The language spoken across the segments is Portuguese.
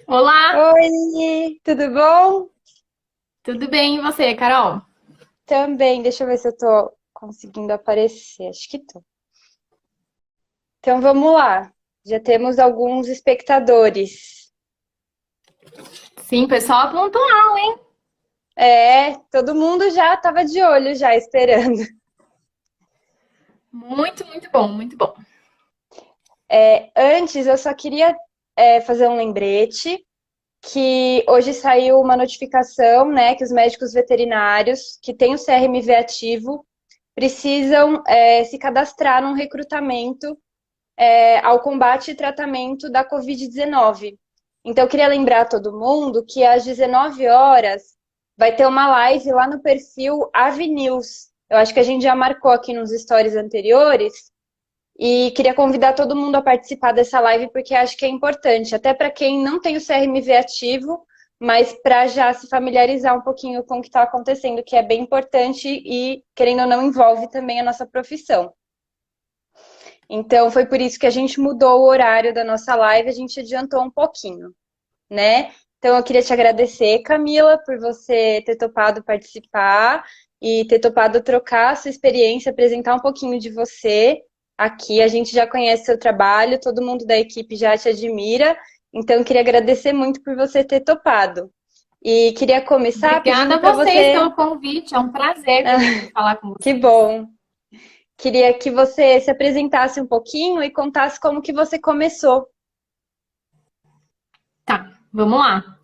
Olá, Oi, tudo bom? tudo bem e você, Carol? Também, deixa eu ver se eu tô conseguindo aparecer. Acho que tô. Então vamos lá. Já temos alguns espectadores. Sim, pessoal pontual, hein? Todo mundo já estava de olho, já esperando. Muito, muito bom, muito bom. Antes, eu só queria fazer um lembrete que hoje saiu uma notificação, né, que os médicos veterinários que têm o CRMV ativo precisam se cadastrar num recrutamento ao combate e tratamento da Covid-19. Então, eu queria lembrar a todo mundo que às 19 horas vai ter uma live lá no perfil Avenews. Eu acho que a gente já marcou aqui nos stories anteriores e queria convidar todo mundo a participar dessa live porque acho que é importante, até para quem não tem o CRMV ativo, mas para já se familiarizar um pouquinho com o que está acontecendo, que é bem importante e, querendo ou não, envolve também a nossa profissão. Então, foi por isso que a gente mudou o horário da nossa live, a gente adiantou um pouquinho, né? Então, eu queria te agradecer, Camila, por você ter topado participar e ter topado trocar a sua experiência, apresentar um pouquinho de você aqui. A gente já conhece seu trabalho, todo mundo da equipe já te admira, então, eu queria agradecer muito por você ter topado. E queria começar Obrigada pedindo a para vocês você. pelo convite, é um prazer para mim falar com Que vocês. bom! Queria que você se apresentasse um pouquinho e contasse como que você começou. Tá, vamos lá.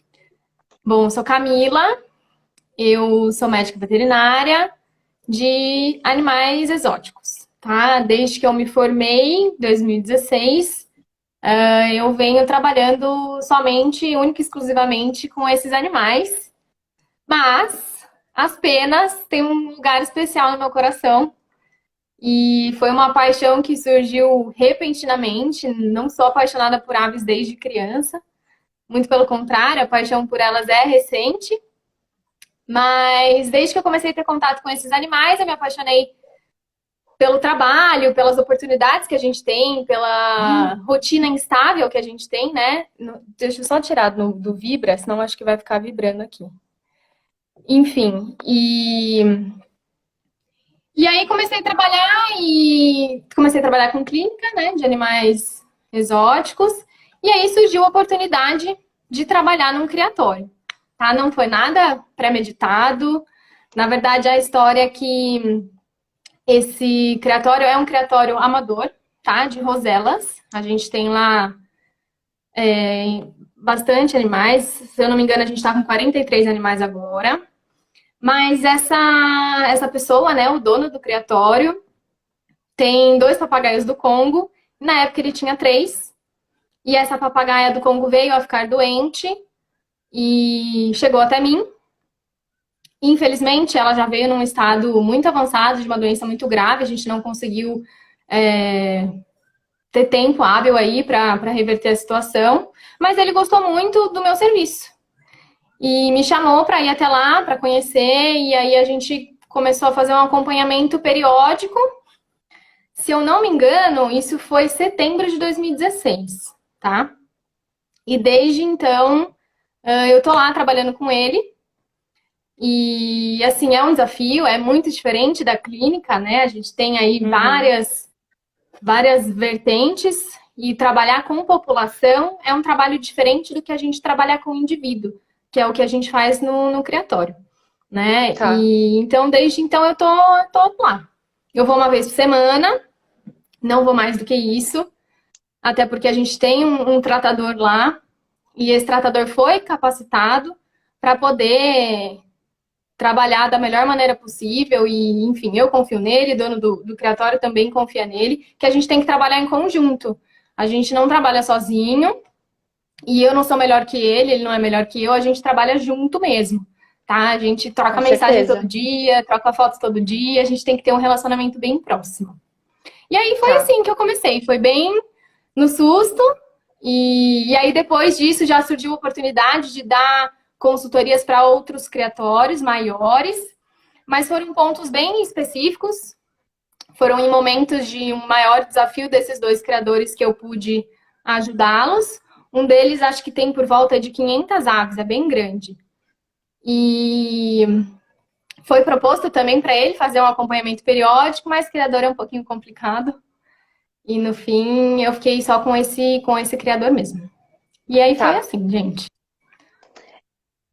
Bom, eu sou Camila, eu sou médica veterinária de animais exóticos, tá? Desde que eu me formei, em 2016, eu venho trabalhando somente, única e exclusivamente com esses animais. Mas as penas têm um lugar especial no meu coração. E foi uma paixão que surgiu repentinamente. Não sou apaixonada por aves desde criança. Muito pelo contrário, a paixão por elas é recente. Mas desde que eu comecei a ter contato com esses animais, eu me apaixonei pelo trabalho, pelas oportunidades que a gente tem, pela rotina instável que a gente tem, né? Deixa eu só tirar do Vibra, senão acho que vai ficar vibrando aqui. Enfim, e aí comecei a trabalhar com clínica, né, de animais exóticos. E aí surgiu a oportunidade de trabalhar num criatório, tá? Não foi nada premeditado. Na verdade, a história é que esse criatório é um criatório amador, tá? De roselas. A gente tem lá bastante animais. Se eu não me engano, a gente está com 43 animais agora. Mas essa pessoa, né, o dono do criatório, tem dois papagaios do Congo. Na época ele tinha três. E essa papagaia do Congo veio a ficar doente e chegou até mim. Infelizmente, ela já veio num estado muito avançado, de uma doença muito grave. A gente não conseguiu ter tempo hábil aí para reverter a situação. Mas ele gostou muito do meu serviço. E me chamou para ir até lá, para conhecer. E aí a gente começou a fazer um acompanhamento periódico. Se eu não me engano, isso foi setembro de 2016, tá? E desde então, eu tô lá trabalhando com ele. E, assim, é um desafio, é muito diferente da clínica, né? A gente tem aí Uhum. várias vertentes. E trabalhar com população é um trabalho diferente do que a gente trabalhar com indivíduo, que é o que a gente faz no criatório, né? Tá. E então, desde então, tô lá. Eu vou uma vez por semana, não vou mais do que isso. Até porque a gente tem um tratador lá e esse tratador foi capacitado para poder trabalhar da melhor maneira possível e, enfim, eu confio nele, dono do criatório também confia nele, que a gente tem que trabalhar em conjunto. A gente não trabalha sozinho e eu não sou melhor que ele não é melhor que eu, a gente trabalha junto mesmo, tá? A gente Com troca mensagem todo certeza. dia, troca fotos todo dia, a gente tem que ter um relacionamento bem próximo. E aí foi Tá. assim que eu comecei, foi bem no susto. E aí, depois disso, já surgiu a oportunidade de dar consultorias para outros criatórios maiores, mas foram pontos bem específicos. Foram em momentos de um maior desafio desses dois criadores que eu pude ajudá-los. Um deles acho que tem por volta de 500 aves, é bem grande. E foi proposto também para ele fazer um acompanhamento periódico, mas criador é um pouquinho complicado. E no fim eu fiquei só com esse criador mesmo. E aí foi Tá. assim, gente.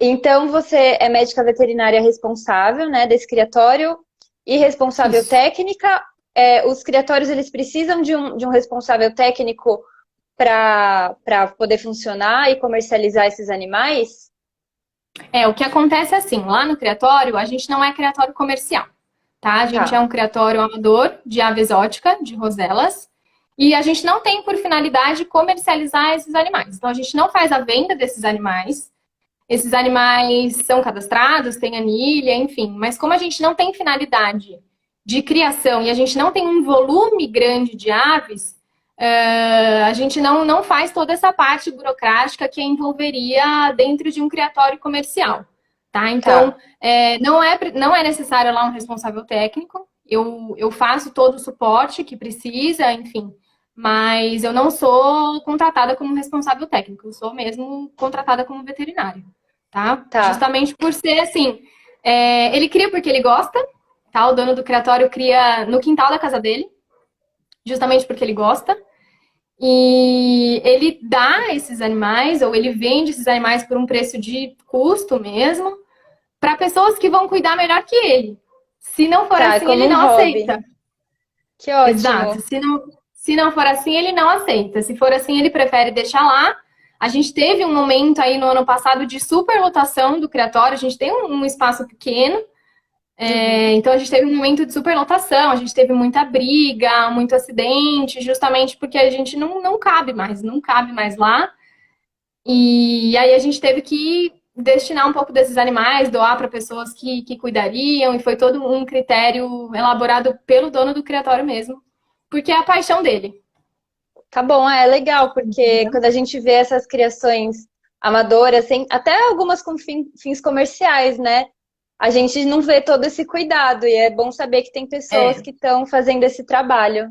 Então, você é médica veterinária responsável, né, desse criatório e responsável Isso. técnica. Os criatórios, eles precisam de um responsável técnico para poder funcionar e comercializar esses animais? O que acontece é assim, lá no criatório, a gente não é criatório comercial, tá? A gente é Tá, um criatório amador de ave exótica, de roselas, e a gente não tem por finalidade comercializar esses animais. Então, a gente não faz a venda desses animais. Esses animais são cadastrados, têm anilha, enfim. Mas como a gente não tem finalidade de criação e a gente não tem um volume grande de aves, a gente não faz toda essa parte burocrática que envolveria dentro de um criatório comercial, tá? Então, tá, não é necessário lá um responsável técnico. Eu faço todo o suporte que precisa, enfim. Mas eu não sou contratada como responsável técnico, eu sou mesmo contratada como veterinária, tá? tá. Justamente por ser assim, ele cria porque ele gosta, tá? O dono do criatório cria no quintal da casa dele, justamente porque ele gosta. E ele dá esses animais, ou ele vende esses animais por um preço de custo mesmo, para pessoas que vão cuidar melhor que ele. Se não for Tá, é assim, como ele um não hobby. aceita. Que Exato. ótimo. Se não for assim, ele não aceita. Se for assim, ele prefere deixar lá. A gente teve um momento aí no ano passado de superlotação do criatório. A gente tem um espaço pequeno, Uhum. então a gente teve um momento de superlotação. A gente teve muita briga, muito acidente, justamente porque a gente não cabe mais lá. E aí a gente teve que destinar um pouco desses animais, doar para pessoas que cuidariam, e foi todo um critério elaborado pelo dono do criatório mesmo, porque é a paixão dele. Tá bom, é legal, porque Entendeu? quando a gente vê essas criações amadoras, até algumas com fins comerciais, né? A gente não vê todo esse cuidado, e é bom saber que tem pessoas É, que estão fazendo esse trabalho.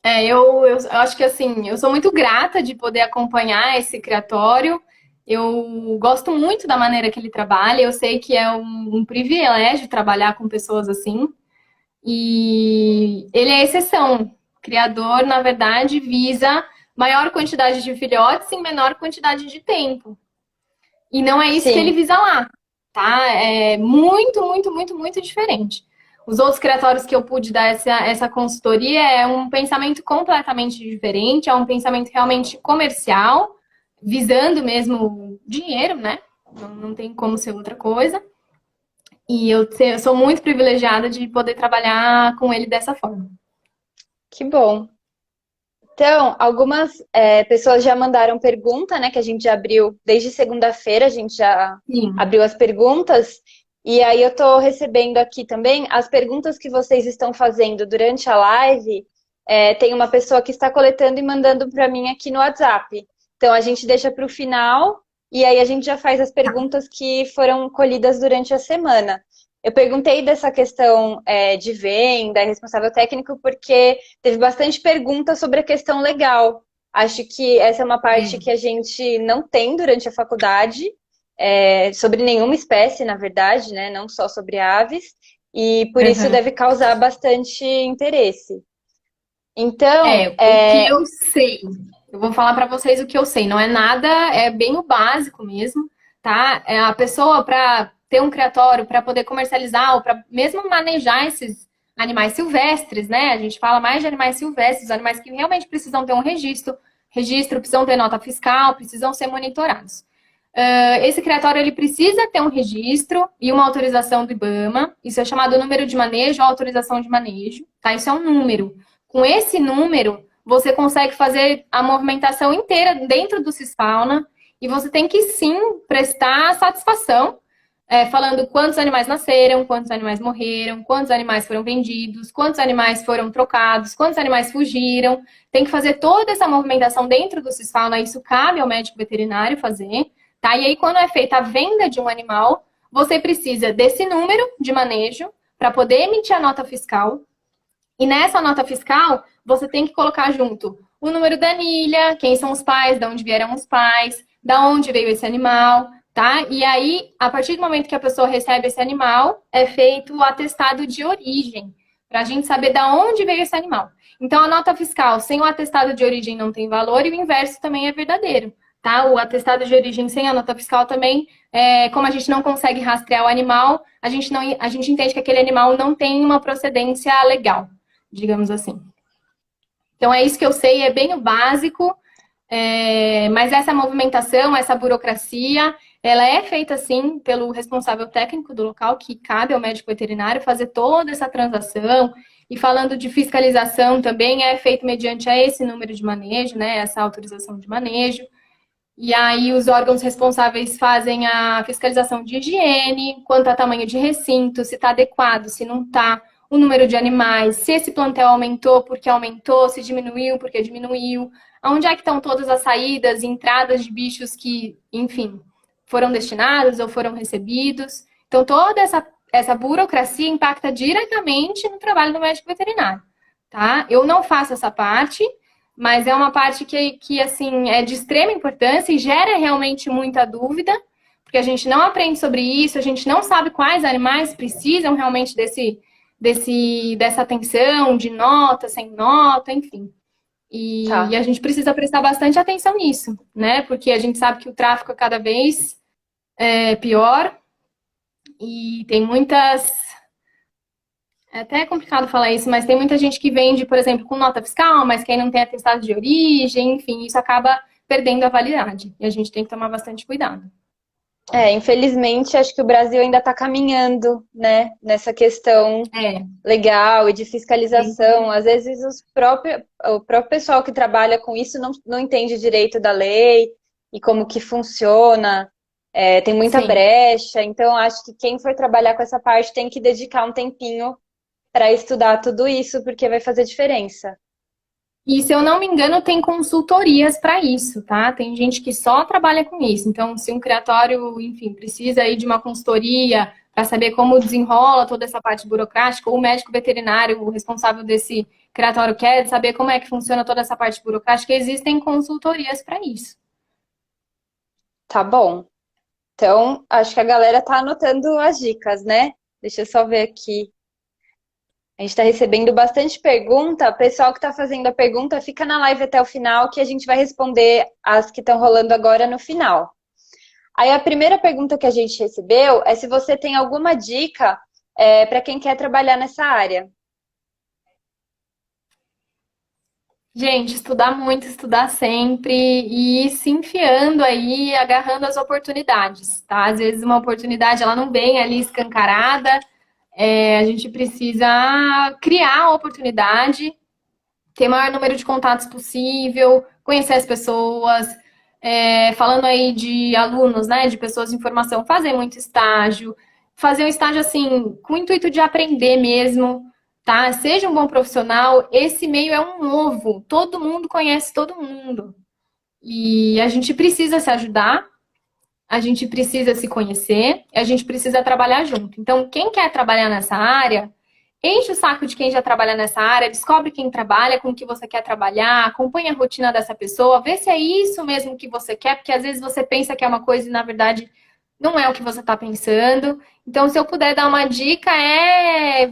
eu acho que assim, eu sou muito grata de poder acompanhar esse criatório. Eu gosto muito da maneira que ele trabalha. Eu sei que é um privilégio trabalhar com pessoas assim. E ele é exceção. O criador, na verdade, visa maior quantidade de filhotes em menor quantidade de tempo. E não é isso que ele Sim, visa lá, tá? É muito, muito, muito, muito diferente. Os outros criatórios que eu pude dar essa consultoria é um pensamento completamente diferente, é um pensamento realmente comercial, visando mesmo dinheiro, né? Não tem como ser outra coisa. E eu sou muito privilegiada de poder trabalhar com ele dessa forma. que bom. Então, algumas pessoas já mandaram pergunta, né? Que a gente já abriu desde segunda-feira, a gente já Sim. abriu as perguntas. E aí eu tô recebendo aqui também as perguntas que vocês estão fazendo durante a live. Tem uma pessoa que está coletando e mandando para mim aqui no WhatsApp. Então a gente deixa para o final e aí a gente já faz as perguntas que foram colhidas durante a semana. Eu perguntei dessa questão de venda, responsável técnico, porque teve bastante pergunta sobre a questão legal. Acho que essa é uma parte É. que a gente não tem durante a faculdade, sobre nenhuma espécie, na verdade, né? Não só sobre aves, e por isso Uhum. deve causar bastante interesse. Então, O que eu sei. Eu vou falar para vocês o que eu sei. Não é nada, é bem o básico mesmo, tá? A pessoa para ter um criatório, para poder comercializar ou para mesmo manejar esses animais silvestres, né? A gente fala mais de animais silvestres, animais que realmente precisam ter um registro, precisam ter nota fiscal, precisam ser monitorados. Esse criatório ele precisa ter um registro e uma autorização do IBAMA. Isso é chamado número de manejo ou autorização de manejo, tá? Isso é um número. Com esse número, você consegue fazer a movimentação inteira dentro do Cisfauna e você tem que sim prestar satisfação, falando quantos animais nasceram, quantos animais morreram, quantos animais foram vendidos, quantos animais foram trocados, quantos animais fugiram. Tem que fazer toda essa movimentação dentro do Cisfauna, isso cabe ao médico veterinário fazer. Tá? E aí, quando é feita a venda de um animal, você precisa desse número de manejo para poder emitir a nota fiscal. E nessa nota fiscal, você tem que colocar junto o número da anilha, quem são os pais, de onde vieram os pais, da onde veio esse animal, tá? E aí, a partir do momento que a pessoa recebe esse animal, é feito o atestado de origem, para a gente saber da onde veio esse animal. Então, a nota fiscal sem o atestado de origem não tem valor e o inverso também é verdadeiro, tá? O atestado de origem sem a nota fiscal também, como a gente não consegue rastrear o animal, a gente entende que aquele animal não tem uma procedência legal, digamos assim. Então, é isso que eu sei, é bem o básico, mas essa movimentação, essa burocracia, ela é feita, sim, pelo responsável técnico do local, que cabe ao médico veterinário fazer toda essa transação. E falando de fiscalização também, é feito mediante esse número de manejo, né, essa autorização de manejo. E aí os órgãos responsáveis fazem a fiscalização de higiene, quanto a tamanho de recinto, se está adequado, se não está, o número de animais, se esse plantel aumentou, porque aumentou, se diminuiu, porque diminuiu, onde é que estão todas as saídas e entradas de bichos que, enfim, foram destinados ou foram recebidos. Então, toda essa burocracia impacta diretamente no trabalho do médico veterinário, tá? Eu não faço essa parte, mas é uma parte que assim, é de extrema importância e gera realmente muita dúvida, porque a gente não aprende sobre isso, a gente não sabe quais animais precisam realmente dessa atenção, de nota, sem nota, enfim. E a gente precisa prestar bastante atenção nisso, né? Porque a gente sabe que o tráfico é cada vez pior e tem muitas... É até complicado falar isso, mas tem muita gente que vende, por exemplo, com nota fiscal, mas quem não tem atestado de origem, enfim, isso acaba perdendo a validade. E a gente tem que tomar bastante cuidado. Infelizmente, acho que o Brasil ainda está caminhando, né, nessa questão legal e de fiscalização. Às vezes o próprio pessoal que trabalha com isso não entende direito da lei e como que funciona. Tem muita brecha, então acho que quem for trabalhar com essa parte tem que dedicar um tempinho para estudar tudo isso, porque vai fazer diferença. E, se eu não me engano, tem consultorias para isso, tá? Tem gente que só trabalha com isso. Então, se um criatório, enfim, precisa aí de uma consultoria para saber como desenrola toda essa parte burocrática, ou o médico veterinário, o responsável desse criatório quer saber como é que funciona toda essa parte burocrática, existem consultorias para isso. Tá bom. Então, acho que a galera tá anotando as dicas, né? Deixa eu só ver aqui. A gente está recebendo bastante pergunta. O pessoal que está fazendo a pergunta, fica na live até o final, que a gente vai responder as que estão rolando agora no final. Aí a primeira pergunta que a gente recebeu é se você tem alguma dica para quem quer trabalhar nessa área. Gente, estudar muito, estudar sempre e ir se enfiando aí, agarrando as oportunidades, tá? Às vezes uma oportunidade, ela não vem ali escancarada, a gente precisa criar a oportunidade, ter o maior número de contatos possível, conhecer as pessoas, falando aí de alunos, né, de pessoas de formação, fazer muito estágio, fazer um estágio assim, com o intuito de aprender mesmo, tá? Seja um bom profissional, esse meio é um ovo, todo mundo conhece todo mundo. E a gente precisa se ajudar, a gente precisa se conhecer, a gente precisa trabalhar junto. Então, quem quer trabalhar nessa área, enche o saco de quem já trabalha nessa área, descobre quem trabalha, com o que você quer trabalhar, acompanha a rotina dessa pessoa, vê se é isso mesmo que você quer, porque às vezes você pensa que é uma coisa e na verdade não é o que você está pensando. Então, se eu puder dar uma dica,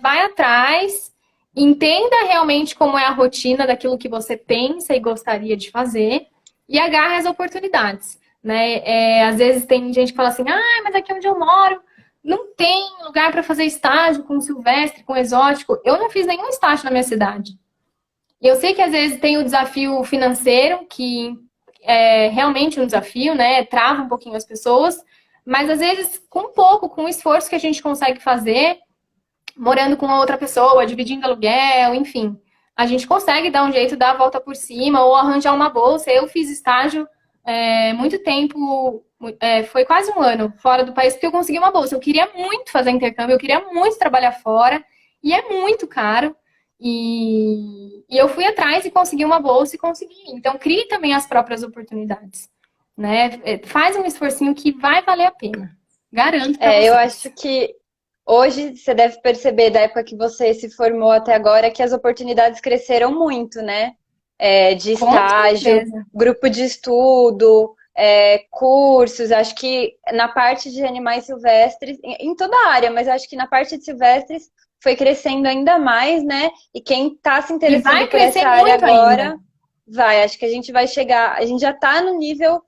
vai atrás, entenda realmente como é a rotina daquilo que você pensa e gostaria de fazer e agarre as oportunidades, né? Às vezes tem gente que fala assim, mas aqui onde eu moro não tem lugar para fazer estágio com silvestre, com exótico. Eu não fiz nenhum estágio na minha cidade. Eu sei que às vezes tem o desafio financeiro, que é realmente um desafio, né? Trava um pouquinho as pessoas, mas às vezes com o esforço que a gente consegue fazer, morando com outra pessoa, dividindo aluguel, enfim, a gente consegue dar um jeito, dar a volta por cima ou arranjar uma bolsa. Eu fiz estágio muito tempo, foi quase um ano fora do país, porque eu consegui uma bolsa. Eu queria muito fazer intercâmbio, eu queria muito trabalhar fora, e é muito caro. E eu fui atrás e consegui uma bolsa e consegui. Então, crie também as próprias oportunidades, né? Faz um esforcinho que vai valer a pena. Garanto pra vocês. Eu acho que hoje você deve perceber, da época que você se formou até agora, que as oportunidades cresceram muito, né? de Com estágio, certeza. grupo de estudo, cursos. Acho que na parte de animais silvestres, em toda a área, mas acho que na parte de silvestres foi crescendo ainda mais, né? E quem está se E interessando vai por essa crescer área muito ainda. agora, vai. Acho que a gente vai chegar, a gente já está no nível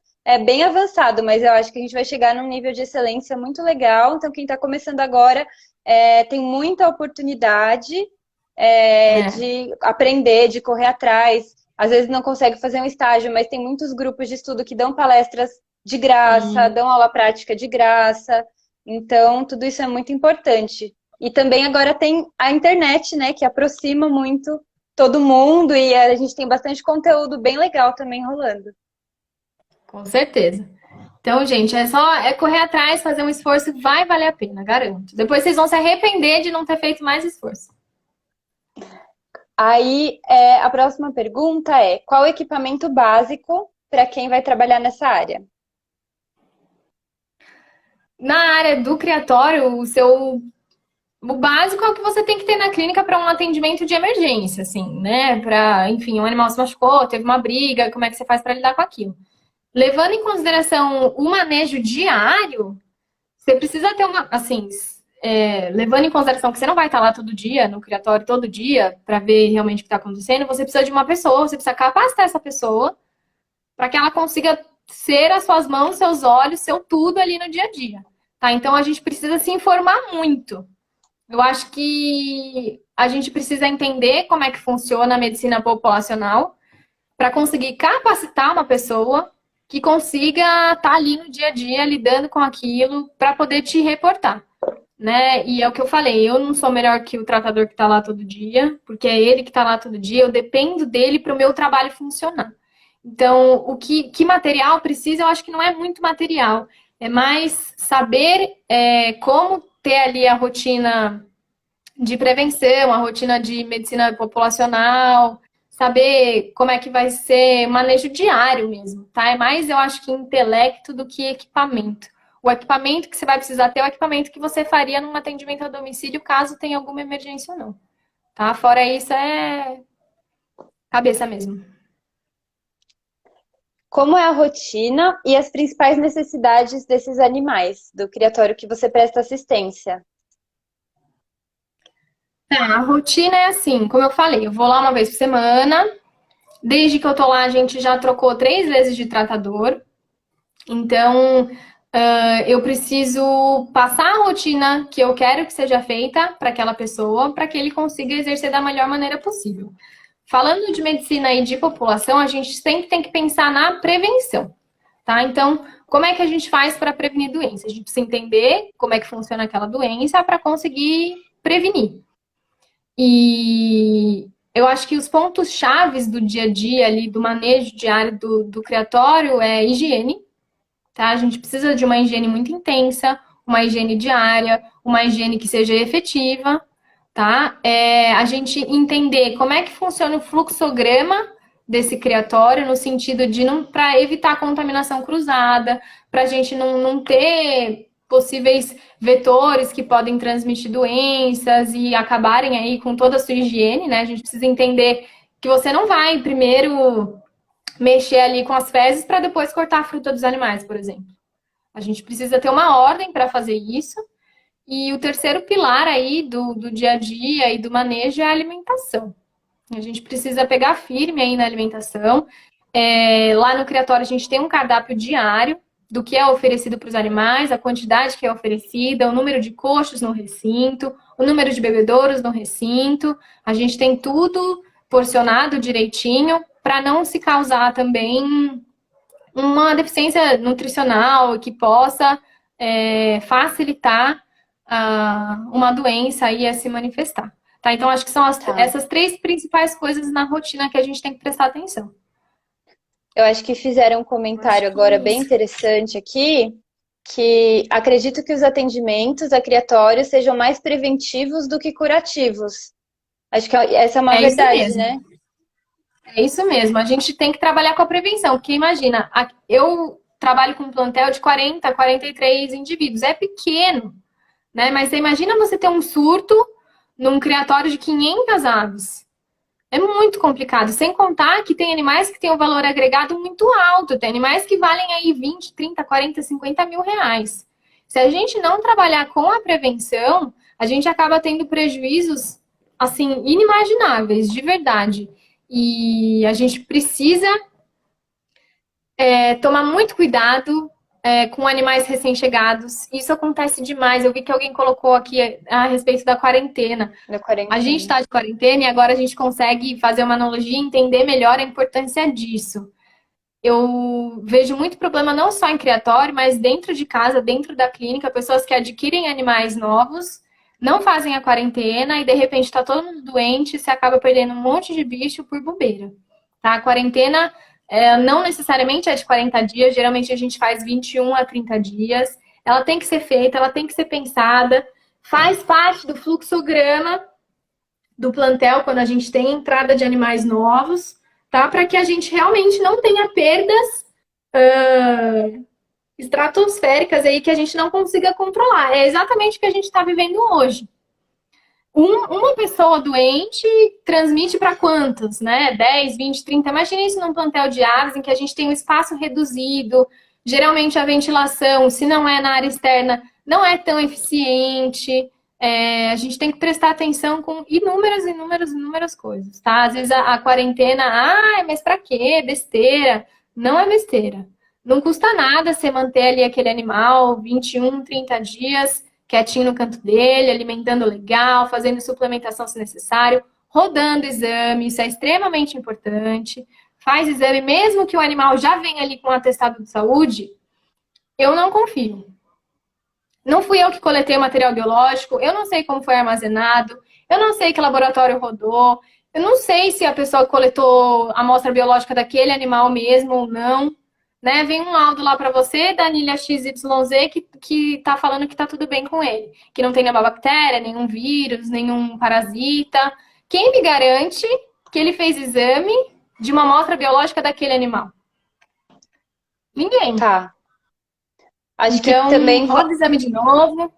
bem avançado, mas eu acho que a gente vai chegar num nível de excelência muito legal. Então, quem está começando agora tem muita oportunidade É. de aprender, de correr atrás. Às vezes não consegue fazer um estágio, mas tem muitos grupos de estudo que dão palestras de graça, Sim. dão aula prática de graça. Então, tudo isso é muito importante. E também agora tem a internet, né, que aproxima muito todo mundo e a gente tem bastante conteúdo bem legal também rolando. Com certeza. Então, gente, é só correr atrás, fazer um esforço, vai valer a pena, garanto. Depois vocês vão se arrepender de não ter feito mais esforço. Aí, a próxima pergunta é: qual o equipamento básico para quem vai trabalhar nessa área? Na área do criatório, o básico é o que você tem que ter na clínica para um atendimento de emergência, assim, né? Para, enfim, um animal se machucou, teve uma briga, como é que você faz para lidar com aquilo? Levando em consideração o manejo diário, você precisa ter uma, assim, levando em consideração que você não vai estar lá todo dia, no criatório todo dia, para ver realmente o que está acontecendo, você precisa de uma pessoa, você precisa capacitar essa pessoa para que ela consiga ser as suas mãos, seus olhos, seu tudo ali no dia a dia. Tá? Então a gente precisa se informar muito. Eu acho que a gente precisa entender como é que funciona a medicina populacional para conseguir capacitar uma pessoa que consiga estar ali no dia a dia lidando com aquilo para poder te reportar, né? E é o que eu falei, eu não sou melhor que o tratador que está lá todo dia, porque é ele que está lá todo dia, eu dependo dele para o meu trabalho funcionar. Então, que material precisa, eu acho que não é muito material, é mais saber como ter ali a rotina de prevenção, a rotina de medicina populacional, saber como é que vai ser manejo diário mesmo, tá? É mais, eu acho que intelecto do que equipamento. O equipamento que você vai precisar ter é o equipamento que você faria num atendimento a domicílio, caso tenha alguma emergência ou não, tá? Fora isso, é cabeça mesmo. Como é a rotina e as principais necessidades desses animais do criatório que você presta assistência? Tá, a rotina é assim, como eu falei, eu vou lá uma vez por semana. Desde que eu tô lá, a gente já trocou 3 vezes de tratador. Então, eu preciso passar a rotina que eu quero que seja feita para aquela pessoa, para que ele consiga exercer da melhor maneira possível. Falando de medicina e de população, a gente sempre tem que pensar na prevenção, tá? Então, como é que a gente faz para prevenir doença? A gente precisa entender como é que funciona aquela doença para conseguir prevenir. E eu acho que os pontos chaves do dia a dia ali, do manejo diário do criatório é higiene, tá? A gente precisa de uma higiene muito intensa, uma higiene diária, uma higiene que seja efetiva, tá? A gente entender como é que funciona o fluxograma desse criatório, no sentido de não, para evitar contaminação cruzada, para a gente não ter possíveis vetores que podem transmitir doenças e acabarem aí com toda a sua higiene, né? A gente precisa entender que você não vai primeiro mexer ali com as fezes para depois cortar a fruta dos animais, por exemplo. A gente precisa ter uma ordem para fazer isso. E o terceiro pilar aí do dia a dia e do manejo é a alimentação. A gente precisa pegar firme aí na alimentação. Lá no criatório a gente tem um cardápio diário do que é oferecido para os animais, a quantidade que é oferecida, o número de coxos no recinto, o número de bebedouros no recinto. A gente tem tudo porcionado direitinho para não se causar também uma deficiência nutricional que possa facilitar uma doença aí a se manifestar. Tá? Então, acho que são Tá. essas 3 principais coisas na rotina que a gente tem que prestar atenção. Eu acho que fizeram um Eu acho comentário que agora é bem isso. interessante aqui, que acredito que os atendimentos a criatório sejam mais preventivos do que curativos. Acho que essa é uma É isso verdade, mesmo. né? É isso mesmo. A gente tem que trabalhar com a prevenção, porque imagina, eu trabalho com um plantel de 40, 43 indivíduos. É pequeno, né? Mas você imagina você ter um surto num criatório de 500 aves. É muito complicado, sem contar que tem animais que têm um valor agregado muito alto, tem animais que valem aí 20, 30, 40, 50 mil reais. Se a gente não trabalhar com a prevenção, a gente acaba tendo prejuízos, assim, inimagináveis, de verdade. E a gente precisa tomar muito cuidado com animais recém-chegados. Isso acontece demais. Eu vi que alguém colocou aqui a respeito da quarentena. Da A gente quarentena. está de quarentena e agora a gente consegue fazer uma analogia e entender melhor a importância disso. Eu vejo muito problema não só em criatório, mas dentro de casa, dentro da clínica, pessoas que adquirem animais novos, não fazem a quarentena e de repente está todo mundo doente e se acaba perdendo um monte de bicho por bobeira. Tá? A quarentena não necessariamente é de 40 dias, geralmente a gente faz 21 a 30 dias. Ela tem que ser feita, ela tem que ser pensada, faz parte do fluxograma do plantel quando a gente tem entrada de animais novos, tá? Para que a gente realmente não tenha perdas estratosféricas aí que a gente não consiga controlar. É exatamente o que a gente está vivendo hoje. Uma pessoa doente transmite para quantas, né? 10, 20, 30. Imagina isso num plantel de aves em que a gente tem um espaço reduzido. Geralmente a ventilação, se não é na área externa, não é tão eficiente. A gente tem que prestar atenção com inúmeras coisas, tá? Às vezes a quarentena, mas pra quê? Besteira. Não é besteira. Não custa nada você manter ali aquele animal 21, 30 dias quietinho no canto dele, alimentando legal, fazendo suplementação se necessário, rodando exame, isso é extremamente importante. Faz exame, mesmo que o animal já venha ali com um atestado de saúde, eu não confio. Não fui eu que coletei o material biológico, eu não sei como foi armazenado, eu não sei que laboratório rodou, eu não sei se a pessoa coletou a amostra biológica daquele animal mesmo ou não. Né? Vem um laudo lá para você da anilha XYZ que tá falando que tá tudo bem com ele, que não tem nenhuma bactéria, nenhum vírus, nenhum parasita. Quem me garante que ele fez exame de uma amostra biológica daquele animal? Ninguém. Tá. Acho que Então, também. roda o exame de novo,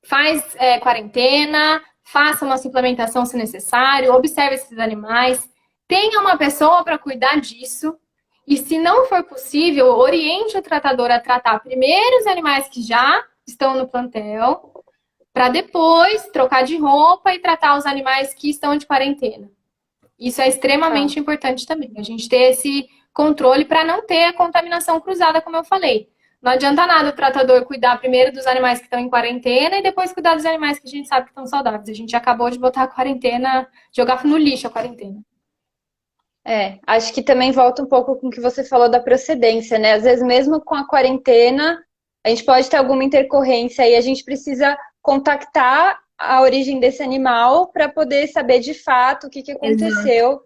faz quarentena, faça uma suplementação se necessário, observe esses animais, tenha uma pessoa para cuidar disso. E se não for possível, oriente o tratador a tratar primeiro os animais que já estão no plantel, para depois trocar de roupa e tratar os animais que estão de quarentena. Isso é Tá. extremamente importante também. A gente ter esse controle para não ter a contaminação cruzada, como eu falei. Não adianta nada o tratador cuidar primeiro dos animais que estão em quarentena e depois cuidar dos animais que a gente sabe que estão saudáveis. A gente acabou de botar a quarentena, jogar no lixo a quarentena. Acho que também volta um pouco com o que você falou da procedência, né? Às vezes, mesmo com a quarentena, a gente pode ter alguma intercorrência e a gente precisa contactar a origem desse animal para poder saber de fato o que Exato. aconteceu.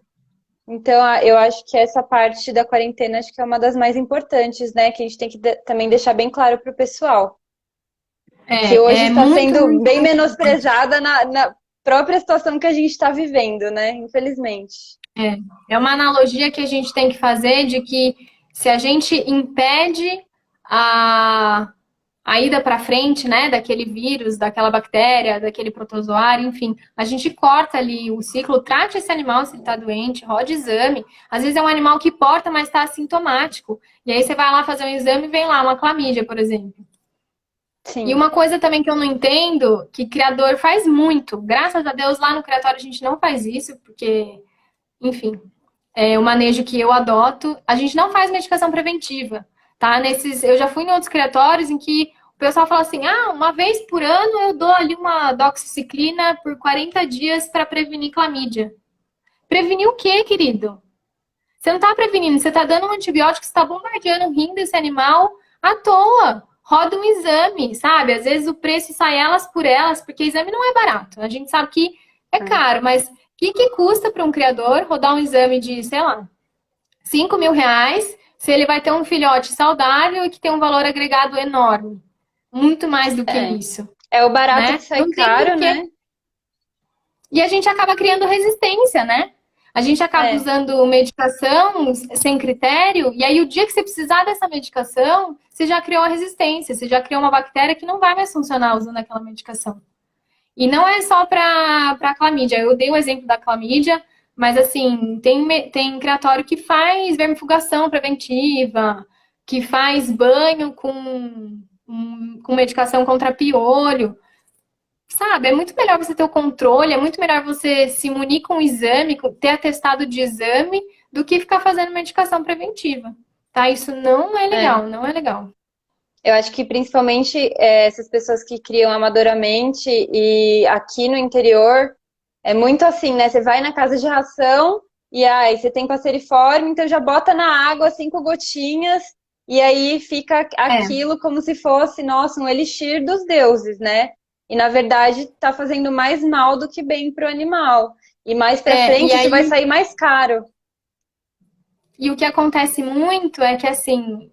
Então, eu acho que essa parte da quarentena acho que é uma das mais importantes, né? Que a gente tem que também deixar bem claro para o pessoal. Que hoje É está muito, sendo muito bem importante. menosprezada na própria situação que a gente está vivendo, né? Infelizmente. É uma analogia que a gente tem que fazer de que se a gente impede a, a ida para frente, né, daquele vírus, daquela bactéria, daquele protozoário, enfim, a gente corta ali o ciclo, trate esse animal se ele está doente, rode exame. Às vezes é um animal que porta, mas está assintomático. E aí você vai lá fazer um exame e vem lá uma clamídia, por exemplo. E Sim. uma coisa também que eu não entendo, que criador faz muito. Graças a Deus, lá no criatório a gente não faz isso, porque, enfim, o manejo que eu adoto, a gente não faz medicação preventiva, tá? Eu já fui em outros criatórios em que o pessoal fala assim, uma vez por ano eu dou ali uma doxiciclina por 40 dias para prevenir clamídia. Prevenir o quê, querido? Você não está prevenindo, você está dando um antibiótico, você está bombardeando o rim desse animal à toa. Roda um exame, sabe? Às vezes o preço sai elas por elas, porque exame não é barato. A gente sabe que é caro, mas o que custa para um criador rodar um exame de, sei lá, 5 mil reais, se ele vai ter um filhote saudável e que tem um valor agregado enorme? Muito mais do que É. isso, É o barato que né? sai Não tem caro, porquê. né? E a gente acaba criando resistência, né? A gente acaba É. usando medicação sem critério, e aí o dia que você precisar dessa medicação, você já criou a resistência, você já criou uma bactéria que não vai mais funcionar usando aquela medicação. E não é só para clamídia. Eu dei o exemplo da clamídia, Mas, assim, tem criatório que faz vermifugação preventiva, que faz banho com medicação contra piolho. Sabe, é muito melhor você ter o controle, é muito melhor você se munir com o exame, ter atestado de exame, do que ficar fazendo medicação preventiva. Tá? Isso não é É. legal, não é legal. Eu acho que principalmente essas pessoas que criam amadoramente e aqui no interior é muito assim, né? Você vai na casa de ração e aí você tem passeriforme, então já bota na água 5 gotinhas e aí fica É, aquilo como se fosse, nossa, um elixir dos deuses, né? E na verdade tá fazendo mais mal do que bem pro animal. E mais pra e frente isso vai aí, sair mais caro. e o que acontece muito é que, assim,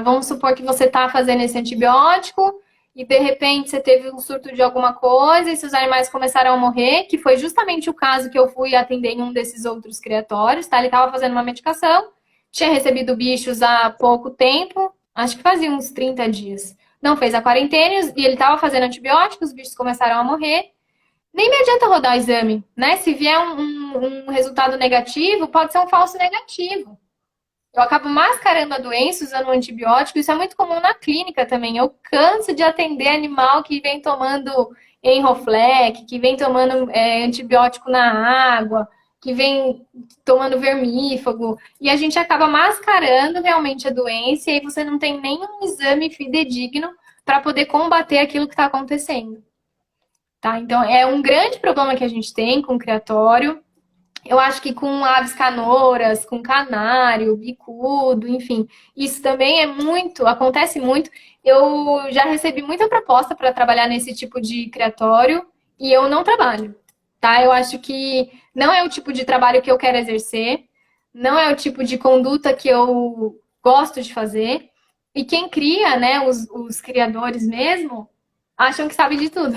vamos supor que você tá fazendo esse antibiótico e, de repente, você teve um surto de alguma coisa e seus animais começaram a morrer, que foi justamente o caso que eu fui atender em um desses outros criatórios, tá? Ele tava fazendo uma medicação, tinha recebido bichos há pouco tempo, acho que fazia uns 30 dias. Não fez a quarentena e ele tava fazendo antibióticos, os bichos começaram a morrer. Nem me adianta rodar o exame, né? Se vier um resultado negativo, pode ser um falso negativo. Eu acabo mascarando a doença usando um antibiótico. Isso é muito comum na clínica também. Eu canso de atender animal que vem tomando Enroflex, que vem tomando antibiótico na água, que vem tomando vermífugo. E a gente acaba mascarando realmente a doença e aí você não tem nenhum exame fidedigno para poder combater aquilo que está acontecendo. Tá? Então, é um grande problema que a gente tem com o criatório. Eu acho que com aves canouras, com canário, bicudo, enfim, isso também acontece muito. Eu já recebi muita proposta para trabalhar nesse tipo de criatório e eu não trabalho, tá? Eu acho que não é o tipo de trabalho que eu quero exercer, não é o tipo de conduta que eu gosto de fazer. E quem cria, né, os criadores mesmo, acham que sabe de tudo.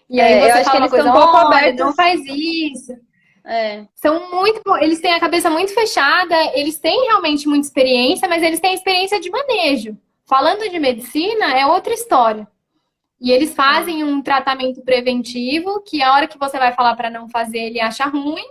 E aí Eu você acho que fala uma eles estão coisa, um pouco olha, abertos. não faz isso. É, Eles têm a cabeça muito fechada, eles têm realmente muita experiência, mas eles têm experiência de manejo. Falando de medicina, é outra história. E eles é. fazem um tratamento preventivo, que a hora que você vai falar para não fazer, ele acha ruim,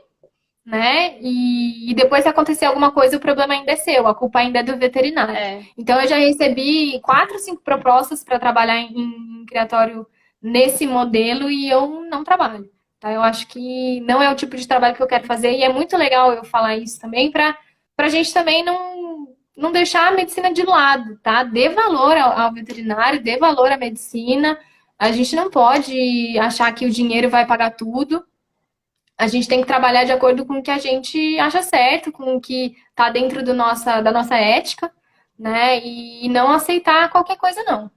né? E depois se acontecer alguma coisa, o problema ainda é seu, a culpa ainda é do veterinário. É. Então eu já recebi 4, 5 propostas para trabalhar em criatório nesse modelo e eu não trabalho. Tá? Eu acho que não é o tipo de trabalho que eu quero fazer e é muito legal eu falar isso também para a gente também não deixar a medicina de lado, tá? Dê valor ao veterinário, dê valor à medicina. A gente não pode achar que o dinheiro vai pagar tudo. A gente tem que trabalhar de acordo com o que a gente acha certo, com o que está dentro da nossa ética, né? E não aceitar qualquer coisa, não.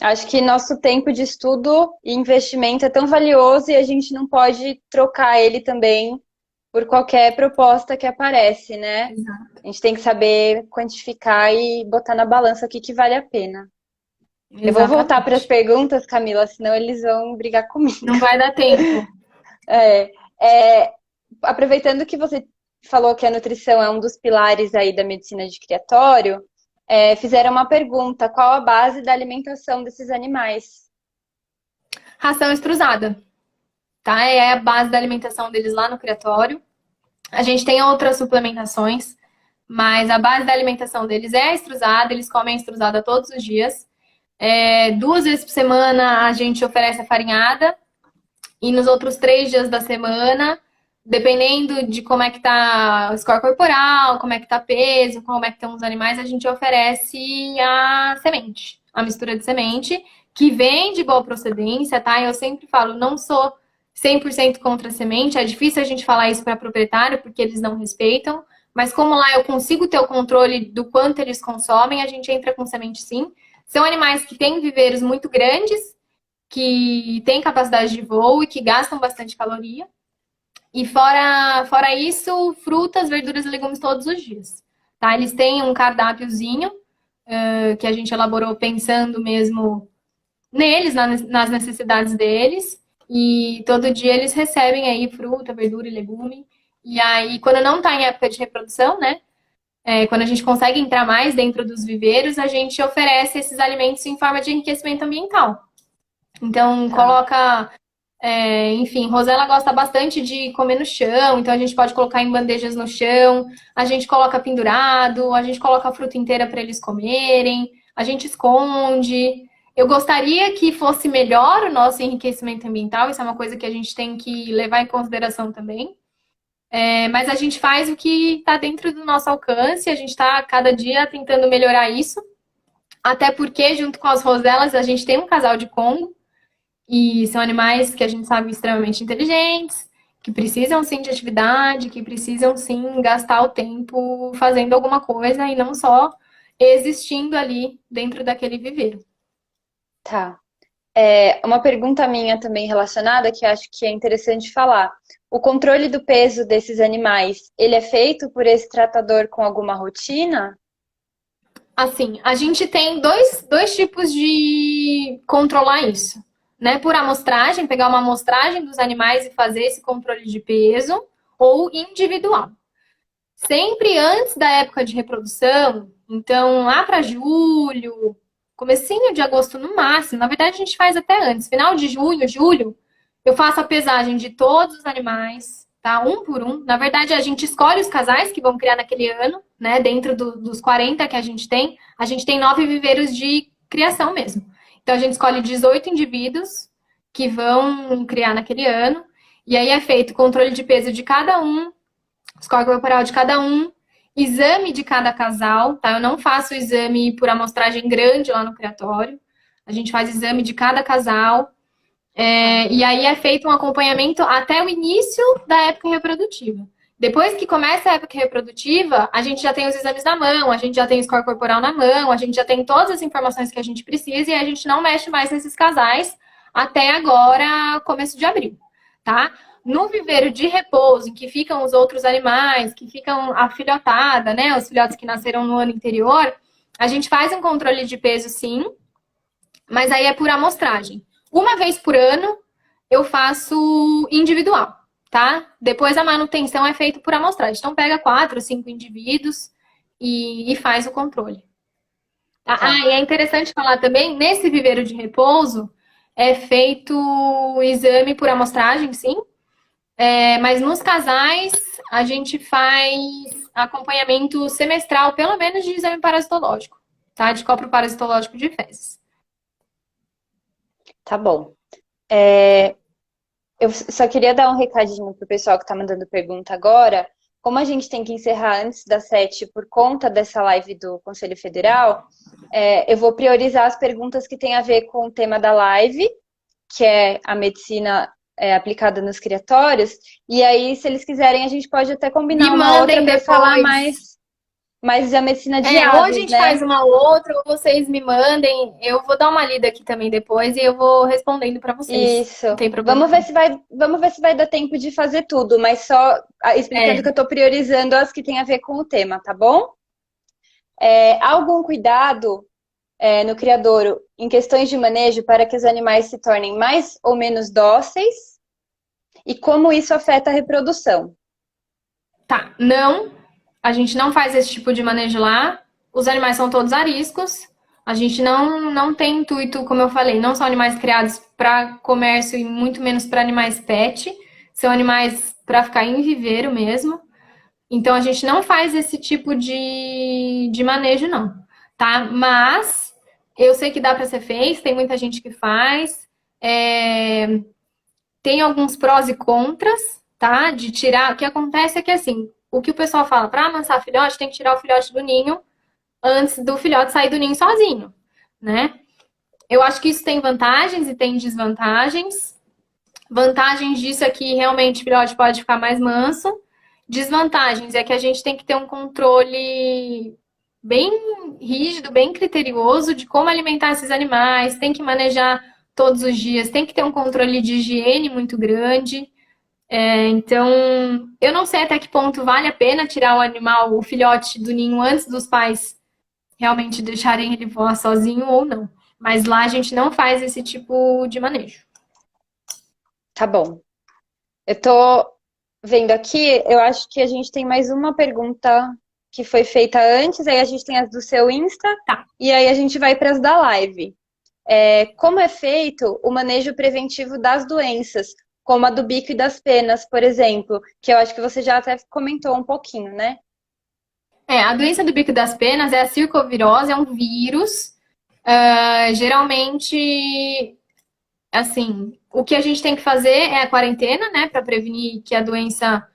Acho que nosso tempo de estudo e investimento é tão valioso e a gente não pode trocar ele também por qualquer proposta que aparece, né? Exato. A gente tem que saber quantificar e botar na balança o que que vale a pena. Eu vou voltar para as Exatamente. perguntas, Camila, senão eles vão brigar comigo. Não vai dar tempo. É, é, aproveitando que você falou que a nutrição é um dos pilares aí da medicina de criatório, fizeram uma pergunta: qual a base da alimentação desses animais? Ração extrusada, tá? É a base da alimentação deles lá no criatório. A gente tem outras suplementações, mas a base da alimentação deles é a extrusada, eles comem a extrusada todos os dias. 2 vezes por semana a gente oferece a farinhada, e nos outros 3 dias da semana, dependendo de como é que tá o score corporal, como é que tá peso, como é que estão os animais, a gente oferece a semente, a mistura de semente, que vem de boa procedência, tá? Eu sempre falo, não sou 100% contra a semente, é difícil a gente falar isso para proprietário, porque eles não respeitam, mas como lá eu consigo ter o controle do quanto eles consomem, a gente entra com semente sim. São animais que têm viveiros muito grandes, que têm capacidade de voo e que gastam bastante caloria. E fora isso, frutas, verduras e legumes todos os dias. Tá? Eles têm um cardápiozinho que a gente elaborou pensando mesmo neles, nas necessidades deles. E todo dia eles recebem aí fruta, verdura e legume. E aí, quando não está em época de reprodução, né? Quando a gente consegue entrar mais dentro dos viveiros, a gente oferece esses alimentos em forma de enriquecimento ambiental. Então, Tá. coloca Enfim, Rosela gosta bastante de comer no chão, então a gente pode colocar em bandejas no chão, a gente coloca pendurado, a gente coloca a fruta inteira para eles comerem, a gente esconde. Eu gostaria que fosse melhor o nosso enriquecimento ambiental, isso é uma coisa que a gente tem que levar em consideração também. Mas a gente faz o que está dentro do nosso alcance, a gente está cada dia tentando melhorar isso, até porque, junto com as Roselas, a gente tem um casal de Congo, e são animais que a gente sabe extremamente inteligentes, que precisam sim de atividade, que precisam sim gastar o tempo fazendo alguma coisa e não só existindo ali dentro daquele viveiro. Tá. Uma pergunta minha também relacionada, que eu acho que é interessante falar. O controle do peso desses animais, ele é feito por esse tratador com alguma rotina? Assim, a gente tem dois tipos de controlar isso, né? Por amostragem, pegar uma amostragem dos animais e fazer esse controle de peso, ou individual. Sempre antes da época de reprodução, então lá para julho, comecinho de agosto no máximo, na verdade a gente faz até antes, final de junho, julho, eu faço a pesagem de todos os animais, tá? Um por um. Na verdade, a gente escolhe os casais que vão criar naquele ano, né? Dentro dos 40 que a gente tem 9 viveiros de criação mesmo. Então a gente escolhe 18 indivíduos que vão criar naquele ano, e aí é feito o controle de peso de cada um, score corporal de cada um, exame de cada casal, tá? Eu não faço o exame por amostragem grande lá no criatório. A gente faz exame de cada casal. E aí é feito um acompanhamento até o início da época reprodutiva. Depois que começa a época reprodutiva, a gente já tem os exames na mão, a gente já tem o score corporal na mão, a gente já tem todas as informações que a gente precisa e a gente não mexe mais nesses casais até agora, começo de abril, tá? No viveiro de repouso, em que ficam os outros animais, que ficam a filhotada, né? Os filhotes que nasceram no ano anterior, a gente faz um controle de peso, sim, mas aí é por amostragem. Uma vez por ano, eu faço individual, tá? Depois a manutenção é feita por amostragem. Então, pega 4, 5 indivíduos e faz o controle. Tá. E é interessante falar também, nesse viveiro de repouso, é feito o exame por amostragem, sim. Mas nos casais, a gente faz acompanhamento semestral, pelo menos de exame parasitológico, tá? De copro parasitológico de fezes. Tá bom. Eu só queria dar um recadinho pro pessoal que tá mandando pergunta agora. Como a gente tem que encerrar antes das 7 por conta dessa live do Conselho Federal, eu vou priorizar as perguntas que têm a ver com o tema da live, que é a medicina aplicada nos criatórios. E aí, se eles quiserem, a gente pode até combinar Me uma outra mandem para falar depois. mais da medicina de Ou a aves, gente né? faz uma outra, ou vocês me mandem. Eu vou dar uma lida aqui também depois e eu vou respondendo para vocês. Isso. Não tem problema. Vamos ver se vai dar tempo de fazer tudo, mas só explicando que eu estou priorizando as que têm a ver com o tema, tá bom? Há algum cuidado no criadouro em questões de manejo para que os animais se tornem mais ou menos dóceis? E como isso afeta a reprodução? Tá, não. A gente não faz esse tipo de manejo lá. Os animais são todos ariscos. A gente não tem intuito, como eu falei, não são animais criados para comércio e muito menos para animais pet. São animais para ficar em viveiro mesmo. Então a gente não faz esse tipo de manejo, não, tá? Mas eu sei que dá para ser feito, tem muita gente que faz. Tem alguns prós e contras, tá? De tirar. O que acontece é que assim, o que o pessoal fala, para amansar filhote, tem que tirar o filhote do ninho antes do filhote sair do ninho sozinho, né? Eu acho que isso tem vantagens e tem desvantagens. Vantagens disso é que realmente o filhote pode ficar mais manso. Desvantagens é que a gente tem que ter um controle bem rígido, bem criterioso de como alimentar esses animais, tem que manejar todos os dias, tem que ter um controle de higiene muito grande. Então, eu não sei até que ponto vale a pena tirar o animal, o filhote do ninho antes dos pais realmente deixarem ele voar sozinho ou não. Mas lá a gente não faz esse tipo de manejo. Tá bom. Eu tô vendo aqui, eu acho que a gente tem mais uma pergunta que foi feita antes, aí a gente tem as do seu Insta, Tá. e aí a gente vai para as da live. como é feito o manejo preventivo das doenças, como a do bico e das penas, por exemplo, que eu acho que você já até comentou um pouquinho, né? A doença do bico das penas é a circovirose, é um vírus. Geralmente, assim, o que a gente tem que fazer é a quarentena, né, para prevenir que a doença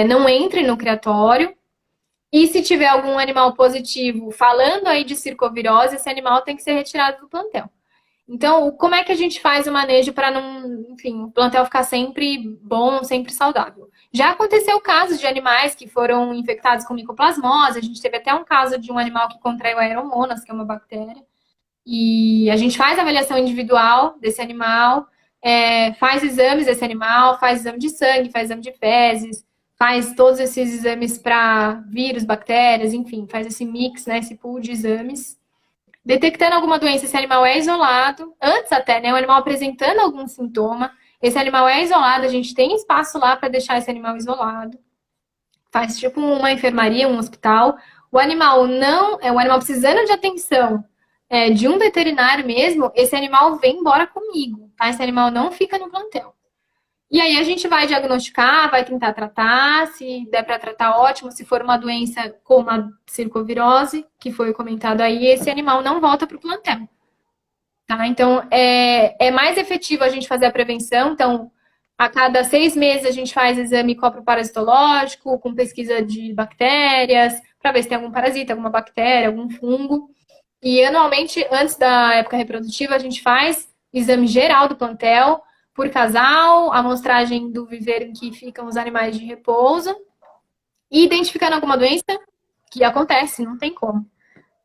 não entre no criatório. E se tiver algum animal positivo falando aí de circovirose, esse animal tem que ser retirado do plantel. Então, como é que a gente faz o manejo para não, enfim, o plantel ficar sempre bom, sempre saudável? Já aconteceu casos de animais que foram infectados com micoplasmose, a gente teve até um caso de um animal que contraiu a Aeromonas, que é uma bactéria, e a gente faz a avaliação individual desse animal, faz exames desse animal, faz exame de sangue, faz exame de fezes, faz todos esses exames para vírus, bactérias, enfim, faz esse mix, né, esse pool de exames. Detectando alguma doença, esse animal é isolado, antes até, né, o animal apresentando algum sintoma, esse animal é isolado, a gente tem espaço lá para deixar esse animal isolado. Faz tipo uma enfermaria, um hospital. O animal não, o animal precisando de atenção de um veterinário mesmo, esse animal vem embora comigo, tá? Esse animal não fica no plantel. E aí a gente vai diagnosticar, vai tentar tratar, se der para tratar, ótimo. Se for uma doença como a circovirose, que foi comentado aí, esse animal não volta para o plantel. Tá? Então, é mais efetivo a gente fazer a prevenção. Então, a cada 6 meses a gente faz exame coproparasitológico, com pesquisa de bactérias, para ver se tem algum parasita, alguma bactéria, algum fungo. E anualmente, antes da época reprodutiva, a gente faz exame geral do plantel, por casal, amostragem do viveiro em que ficam os animais de repouso, e identificando alguma doença, que acontece, não tem como.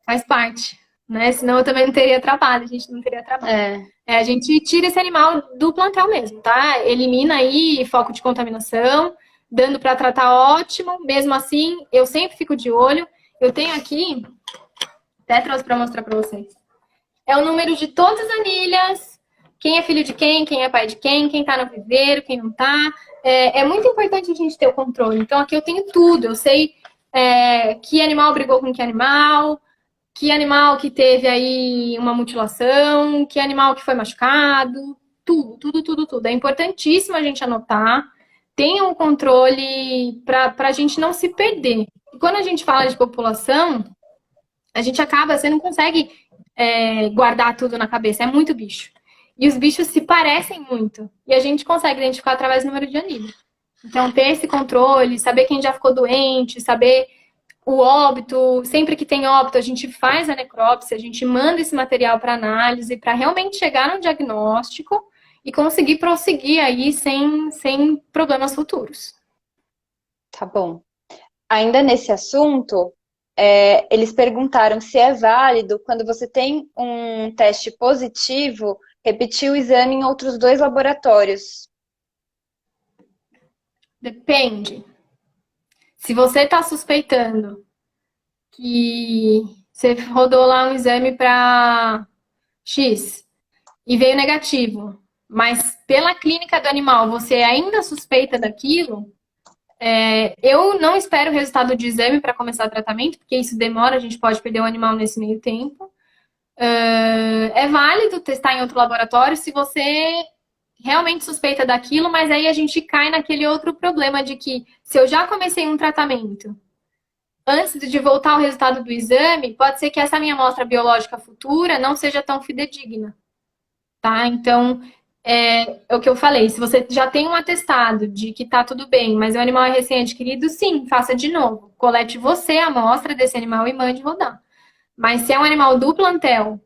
Faz parte, né? Senão eu também não teria trabalho, a gente não teria trabalho. A gente tira esse animal do plantel mesmo, tá? Elimina aí foco de contaminação, dando para tratar ótimo. Mesmo assim, eu sempre fico de olho. Eu tenho aqui, até trouxe para mostrar para vocês. É o número de todas as anilhas, quem é filho de quem é pai de quem tá no viveiro, quem não tá. É muito importante a gente ter o controle. Então, aqui eu tenho tudo. Eu sei que animal brigou com que animal que teve aí uma mutilação, que animal que foi machucado. Tudo, tudo, tudo, tudo. É importantíssimo a gente anotar. Tenha um controle para a gente não se perder. E quando a gente fala de população, a gente acaba, você não consegue guardar tudo na cabeça. É muito bicho. E os bichos se parecem muito. E a gente consegue identificar através do número de anilha. Então, ter esse controle, saber quem já ficou doente, saber o óbito. Sempre que tem óbito, a gente faz a necrópsia, a gente manda esse material para análise, para realmente chegar no diagnóstico e conseguir prosseguir aí sem problemas futuros. Tá bom. Ainda nesse assunto, eles perguntaram se é válido, quando você tem um teste positivo, repetir o exame em outros 2 laboratórios. Depende. Se você está suspeitando que você rodou lá um exame para X e veio negativo, mas pela clínica do animal você ainda suspeita daquilo, eu não espero o resultado de exame para começar o tratamento, porque isso demora, a gente pode perder o animal nesse meio tempo. É válido testar em outro laboratório se você realmente suspeita daquilo, mas aí a gente cai naquele outro problema de que se eu já comecei um tratamento, antes de voltar o resultado do exame, pode ser que essa minha amostra biológica futura não seja tão fidedigna, tá? Então, é o que eu falei, se você já tem um atestado de que tá tudo bem, mas o animal é recém-adquirido, sim, faça de novo. Colete você a amostra desse animal e mande rodar. Mas se é um animal do plantel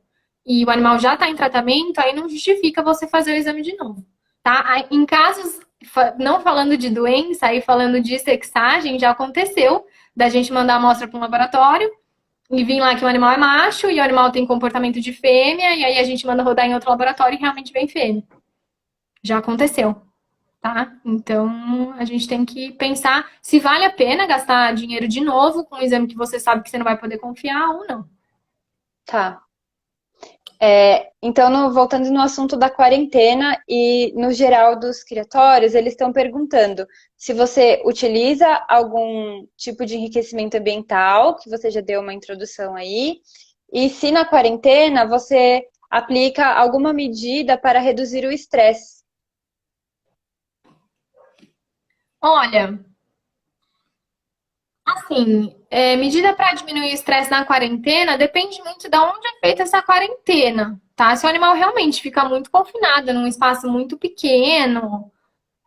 e o animal já está em tratamento, aí não justifica você fazer o exame de novo, tá? Em casos, não falando de doença, aí falando de sexagem, já aconteceu da gente mandar a amostra para um laboratório e vir lá que o animal é macho e o animal tem comportamento de fêmea, e aí a gente manda rodar em outro laboratório e realmente vem fêmea. Já aconteceu, tá? Então, a gente tem que pensar se vale a pena gastar dinheiro de novo com um exame que você sabe que você não vai poder confiar ou não. Tá. Então, voltando no assunto da quarentena e no geral dos criatórios, eles estão perguntando se você utiliza algum tipo de enriquecimento ambiental, que você já deu uma introdução aí, e se na quarentena você aplica alguma medida para reduzir o estresse? Olha, assim, medida para diminuir o estresse na quarentena depende muito de onde é feita essa quarentena, tá? Se o animal realmente fica muito confinado num espaço muito pequeno,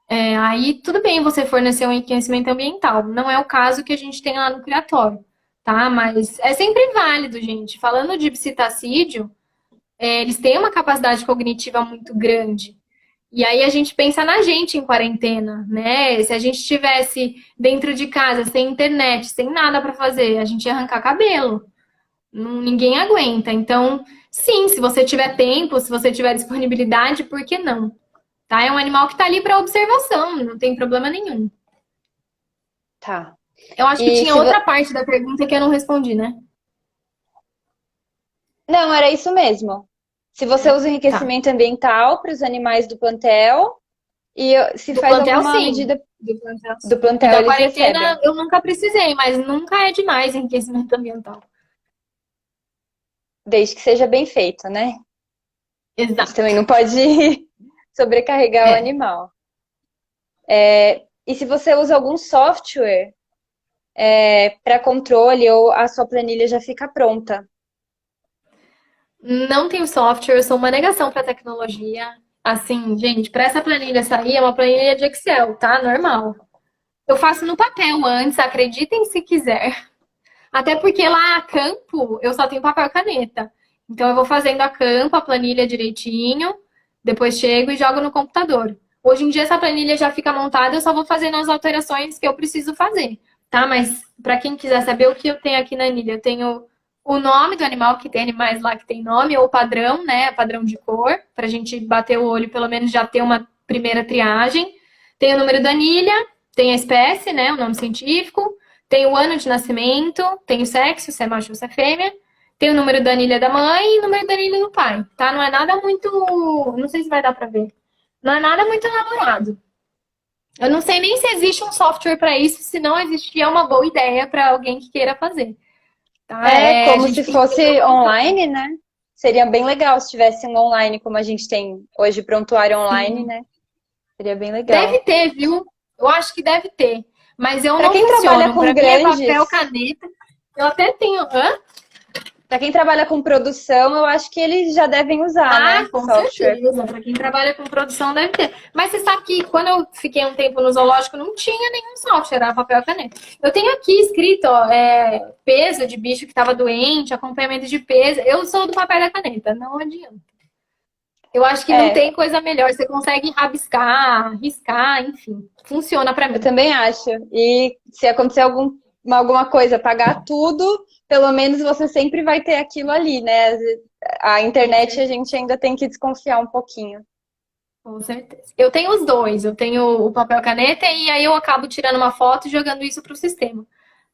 aí tudo bem você fornecer um enriquecimento ambiental. Não é o caso que a gente tem lá no criatório, tá? Mas é sempre válido, gente. Falando de psitacídeo, eles têm uma capacidade cognitiva muito grande. E aí a gente pensa na gente em quarentena, né? Se a gente estivesse dentro de casa, sem internet, sem nada para fazer, a gente ia arrancar cabelo. Ninguém aguenta. Então, sim, se você tiver tempo, se você tiver disponibilidade, por que não? Tá? É um animal que está ali para observação, não tem problema nenhum. Tá. Eu acho que E tinha se outra parte da pergunta que eu não respondi, né? Não, era isso mesmo. Se você usa Tá. enriquecimento ambiental para os animais do plantel e se Do faz plantel, alguma sim. medida Do plantel, do sim. E plantel, da eles quarentena recebem. eu nunca precisei, mas nunca é demais enriquecimento ambiental. Desde que seja bem feito, né? A gente também Exato. não pode sobrecarregar o É. animal. E se você usa algum software para controle ou a sua planilha já fica pronta? Não tenho software, eu sou uma negação para tecnologia. Assim, gente, para essa planilha sair, é uma planilha de Excel, tá? Normal. Eu faço no papel antes, acreditem se quiser. Até porque lá a campo eu só tenho papel e caneta. Então eu vou fazendo a campo, a planilha direitinho, depois chego e jogo no computador. Hoje em dia essa planilha já fica montada, eu só vou fazendo as alterações que eu preciso fazer, tá? Mas para quem quiser saber o que eu tenho aqui na anilha, eu tenho o nome do animal, que tem animais lá que tem nome, ou padrão, né? Padrão de cor, pra gente bater o olho, pelo menos já ter uma primeira triagem. Tem o número da anilha, tem a espécie, né? O nome científico. Tem o ano de nascimento, tem o sexo, se é macho ou se é fêmea, tem o número da anilha da mãe e o número da anilha do pai, tá? Não é nada muito. Não sei se vai dar pra ver. Não é nada muito elaborado. Eu não sei nem se existe um software para isso, se não existir, é uma boa ideia para alguém que queira fazer, tá? É A como se gente tem que ter fosse uma noção. online, né? Seria bem legal se tivesse um online, como a gente tem hoje prontuário online, Sim. né? Seria bem Deve legal. ter, viu? Eu acho que deve ter. Mas eu Para não quem trabalha funciono. com Para mim é grandes, papel, caneta. Eu até tenho. Hã? para quem trabalha com produção, eu acho que eles já devem usar, né? Ah, com Software. certeza. Para quem trabalha com produção deve ter. Mas você sabe que quando eu fiquei um tempo no zoológico, não tinha nenhum software, era papel e caneta. Eu tenho aqui escrito, ó, peso de bicho que estava doente, acompanhamento de peso. Eu sou do papel e da caneta, não adianta. Eu acho que não É, tem coisa melhor. Você consegue rabiscar, riscar, enfim. Funciona para eu mim. também acho. E se acontecer alguma coisa, pagar tudo, pelo menos você sempre vai ter aquilo ali, né? A Com internet a certeza. gente ainda tem que desconfiar um pouquinho. Com certeza. Eu tenho os dois. Eu tenho o papel e caneta e aí eu acabo tirando uma foto e jogando isso para o sistema.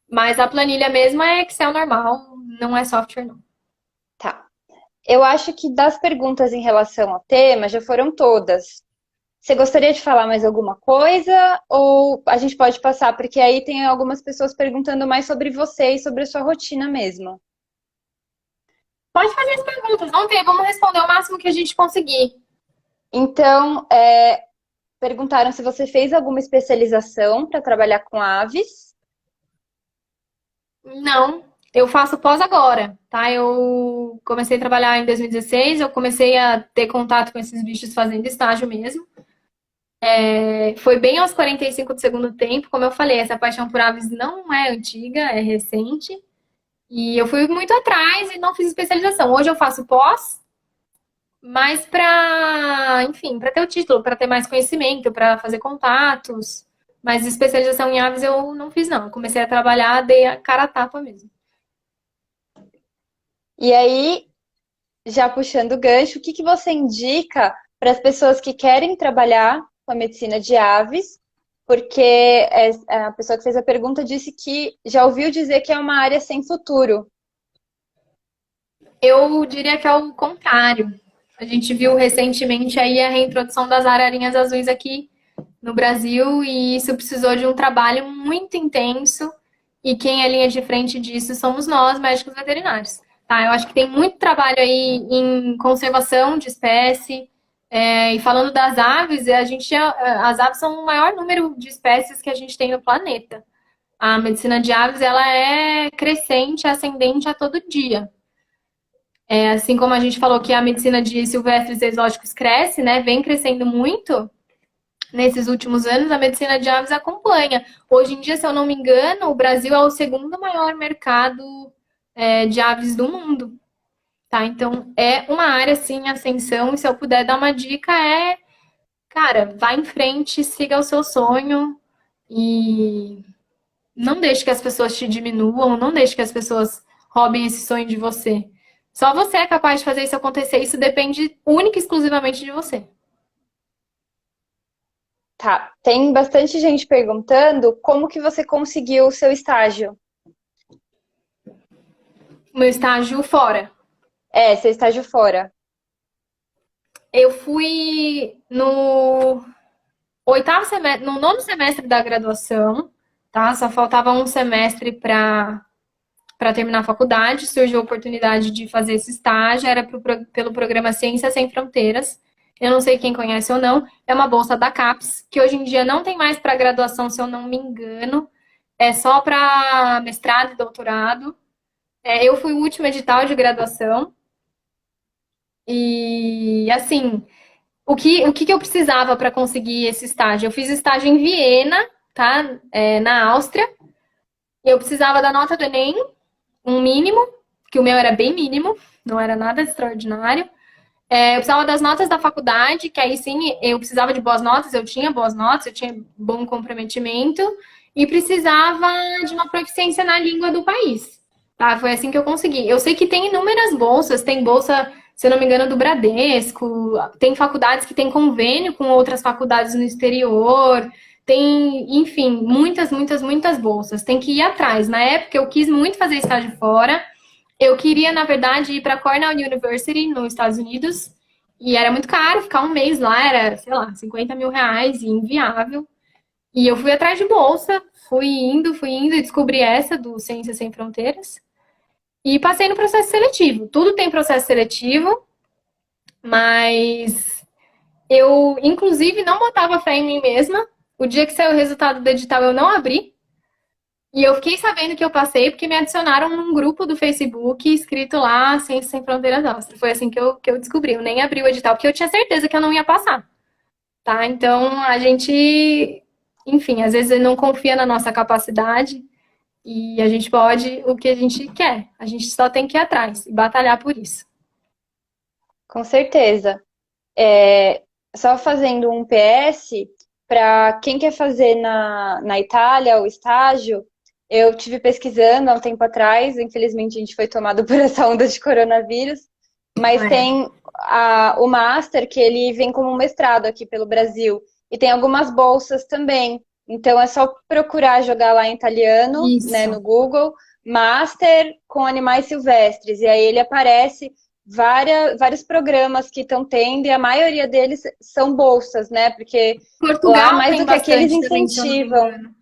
Mas a planilha mesmo é Excel normal, não é software, não. Tá. Eu acho que das perguntas em relação ao tema já foram todas. Você gostaria de falar mais alguma coisa? Ou a gente pode passar? Porque aí tem algumas pessoas perguntando mais sobre você e sobre a sua rotina mesmo. Pode fazer as perguntas, vamos ver, vamos responder o máximo que a gente conseguir. Então, perguntaram se você fez alguma especialização para trabalhar com aves. Não, eu faço pós agora, tá? Eu comecei a trabalhar em 2016, eu comecei a ter contato com esses bichos fazendo estágio mesmo. Foi bem aos 45 do segundo tempo, como eu falei, essa paixão por aves não é antiga, é recente. E eu fui muito atrás e não fiz especialização. Hoje eu faço pós, mas para, enfim, para ter o título, para ter mais conhecimento, para fazer contatos. Mas especialização em aves eu não fiz, não. Eu comecei a trabalhar, dei a cara a tapa mesmo. E aí, já puxando o gancho, o que que você indica para as pessoas que querem trabalhar com a medicina de aves? Porque a pessoa que fez a pergunta disse que já ouviu dizer que é uma área sem futuro. Eu diria que é o contrário. A gente viu recentemente aí a reintrodução das ararinhas azuis aqui no Brasil e isso precisou de um trabalho muito intenso e quem é linha de frente disso somos nós, médicos veterinários. tá? Eu acho que tem muito trabalho aí em conservação de espécie. E falando das aves, as aves são o maior número de espécies que a gente tem no planeta. A medicina de aves, ela é crescente, ascendente a todo dia. Assim como a gente falou que a medicina de silvestres e exóticos cresce, né? Vem crescendo muito nesses últimos anos, a medicina de aves acompanha. Hoje em dia, se eu não me engano, o Brasil é o segundo maior mercado, de aves do mundo. Tá? Então, é uma área, sim, em ascensão. E se eu puder dar uma dica, cara, vá em frente, siga o seu sonho e não deixe que as pessoas te diminuam, não deixe que as pessoas roubem esse sonho de você. Só você é capaz de fazer isso acontecer. Isso depende única e exclusivamente de você. Tá, tem bastante gente perguntando como que você conseguiu o seu estágio. O meu estágio fora. Seu estágio fora. Eu fui no oitavo semestre, no nono semestre da graduação, tá? Só faltava um semestre para terminar a faculdade. Surgiu a oportunidade de fazer esse estágio, era pelo programa Ciências Sem Fronteiras. Eu não sei quem conhece ou não, é uma bolsa da CAPES, que hoje em dia não tem mais para graduação, se eu não me engano, é só para mestrado e doutorado. Eu fui o último edital de graduação. E assim, o que eu precisava para conseguir esse estágio? Eu fiz estágio em Viena, tá? Na Áustria. Eu precisava da nota do Enem, um mínimo, que o meu era bem mínimo, não era nada extraordinário. Eu precisava das notas da faculdade, que aí sim eu precisava de boas notas, eu tinha boas notas, eu tinha bom comprometimento, e precisava de uma proficiência na língua do país. Tá? Foi assim que eu consegui. Eu sei que tem inúmeras bolsas, tem bolsa, se eu não me engano, do Bradesco, tem faculdades que têm convênio com outras faculdades no exterior, tem, enfim, muitas, muitas, muitas bolsas. Tem que ir atrás. Na época eu quis muito fazer estágio fora. Eu queria, na verdade, ir para Cornell University, nos Estados Unidos, e era muito caro, ficar um mês lá era, sei lá, 50 mil reais, e inviável. E eu fui atrás de bolsa, fui indo e descobri essa do Ciências Sem Fronteiras. E passei no processo seletivo. Tudo tem processo seletivo, mas eu, inclusive, não botava fé em mim mesma. O dia que saiu o resultado do edital, eu não abri. E eu fiquei sabendo que eu passei porque me adicionaram num grupo do Facebook escrito lá Ciências Sem Fronteiras Áustria. Foi assim que eu descobri. Eu nem abri o edital porque eu tinha certeza que eu não ia passar. Tá? Então a gente, enfim, às vezes não confia na nossa capacidade e a gente pode o que a gente quer. A gente só tem que ir atrás e batalhar por isso. Com certeza. Só fazendo um PS, para quem quer fazer na Itália o estágio, eu tive pesquisando há um tempo atrás, infelizmente a gente foi tomado por essa onda de coronavírus, mas tem o Master, que ele vem como um mestrado aqui pelo Brasil, e tem algumas bolsas também. Então é só procurar jogar lá em italiano, né, no Google, Master com animais silvestres, e aí ele aparece vários programas que estão tendo, e a maioria deles são bolsas, né? Porque Portugal lá, mais do que aqui, eles incentivam.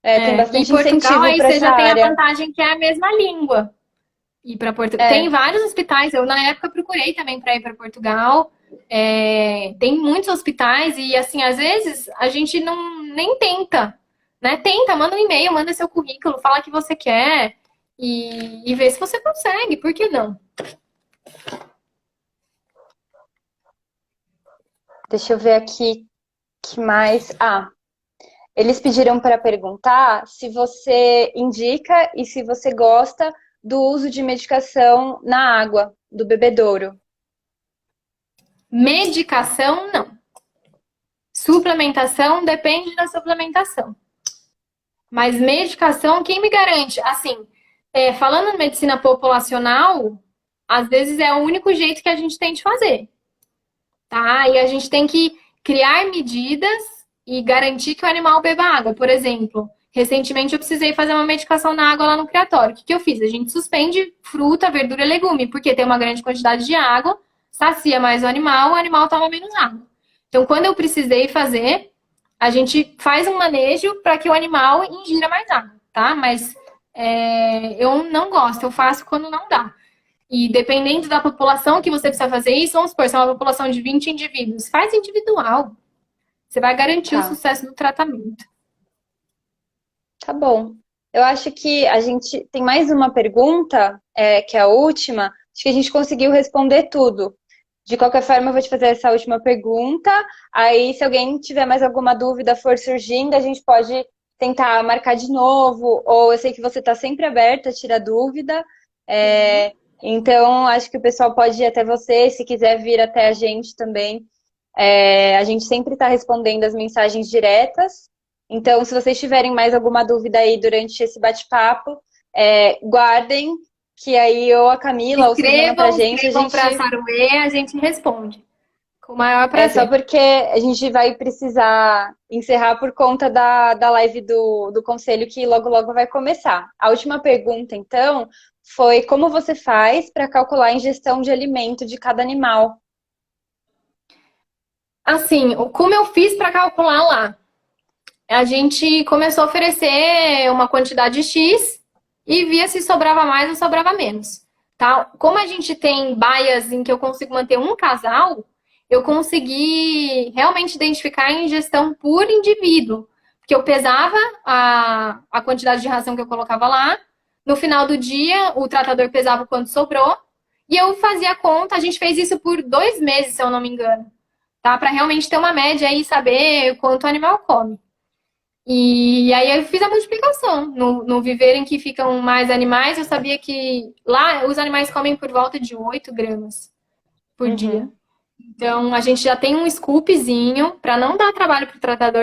Tem bastante e Portugal, incentivo aí para você essa já tem a área. vantagem que é a mesma língua. Ir para Portugal. Tem vários hospitais, eu na época procurei também para ir para Portugal. Tem muitos hospitais e assim, às vezes a gente não nem tenta, né? Tenta, manda um e-mail, manda seu currículo, fala que você quer e vê se você consegue, por que não? Deixa eu ver aqui que mais. Eles pediram para perguntar se você indica e se você gosta do uso de medicação na água do bebedouro. Medicação, não. Suplementação, depende da suplementação. Mas medicação, quem me garante? Assim, falando em medicina populacional, às vezes é o único jeito que a gente tem de fazer, tá? E a gente tem que criar medidas e garantir que o animal beba água. Por exemplo, recentemente eu precisei fazer uma medicação na água lá no criatório. O que eu fiz? A gente suspende fruta, verdura e legume, porque tem uma grande quantidade de água, sacia mais o animal toma menos água. Então, quando eu precisei fazer, a gente faz um manejo para que o animal ingira mais água, tá? Mas eu não gosto, eu faço quando não dá. E dependendo da população que você precisa fazer isso, vamos supor, se é uma população de 20 indivíduos, faz individual. Você vai garantir o Tá, sucesso do tratamento. tá bom. Eu acho que a gente tem mais uma pergunta, que é a última. Acho que a gente conseguiu responder tudo. De qualquer forma, eu vou te fazer essa última pergunta. Aí, se alguém tiver mais alguma dúvida for surgindo, a gente pode tentar marcar de novo. Ou eu sei que você está sempre aberta a tirar dúvida. É, então, acho que o pessoal pode ir até você, se quiser vir até a gente também. A gente sempre está respondendo as mensagens diretas. Então, se vocês tiverem mais alguma dúvida aí durante esse bate-papo, guardem, que aí ou a Camila ou vocês mandam pra gente, a Escrevam para a gente. Saruê, a gente responde. Com o maior É só prazer. porque a gente vai precisar encerrar por conta da live do conselho que logo logo vai começar. A última pergunta, então, foi como você faz para calcular a ingestão de alimento de cada animal? Assim, como eu fiz para calcular lá? A gente começou a oferecer uma quantidade X e via se sobrava mais ou sobrava menos. Tá? Como a gente tem baias em que eu consigo manter um casal, eu consegui realmente identificar a ingestão por indivíduo. Porque eu pesava a quantidade de ração que eu colocava lá, no final do dia o tratador pesava o quanto sobrou, e eu fazia a conta, a gente fez isso por 2 meses, se eu não me engano, tá? Para realmente ter uma média e saber quanto o animal come. E aí eu fiz a multiplicação. No viveiro em que ficam mais animais, eu sabia que lá os animais comem por volta de 8 gramas por dia. Uhum. Então a gente já tem um scoopzinho para não dar trabalho para o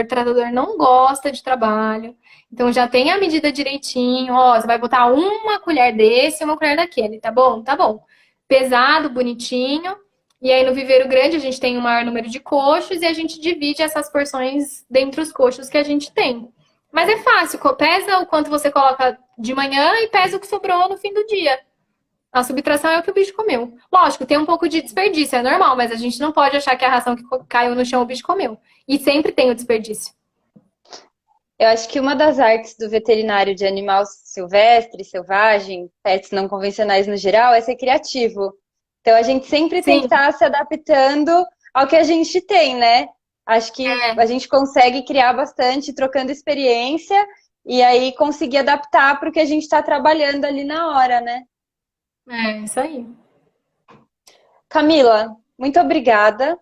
tratador não gosta de trabalho. Então já tem a medida direitinho. Ó, você vai botar uma colher desse e uma colher daquele, tá bom? Tá bom. Pesado, bonitinho. E aí no viveiro grande a gente tem um maior número de coxos e a gente divide essas porções dentre os coxos que a gente tem. Mas é fácil, pesa o quanto você coloca de manhã e pesa o que sobrou no fim do dia. A subtração é o que o bicho comeu. Lógico, tem um pouco de desperdício, é normal, mas a gente não pode achar que a ração que caiu no chão o bicho comeu. E sempre tem o desperdício. Eu acho que uma das artes do veterinário de animal silvestre, selvagem, pets não convencionais no geral, é ser criativo. Então a gente sempre tem que Sim, estar se adaptando ao que a gente tem, né? Acho que a gente consegue criar bastante trocando experiência e aí conseguir adaptar para o que a gente está trabalhando ali na hora, né? é isso aí. Camila, muito obrigada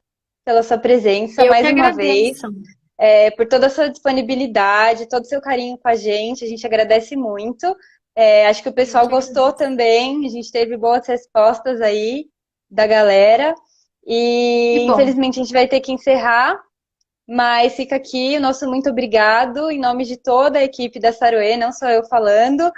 pela sua presença Eu que mais uma vez, agradeço. por toda a sua disponibilidade, todo o seu carinho com a gente agradece muito. Acho que o Eu pessoal que gostou agradeço. também, a gente teve boas respostas aí da galera. Que E bom. infelizmente a gente vai ter que encerrar, mas fica aqui o nosso muito obrigado em nome de toda a equipe da Saroê, não só eu falando.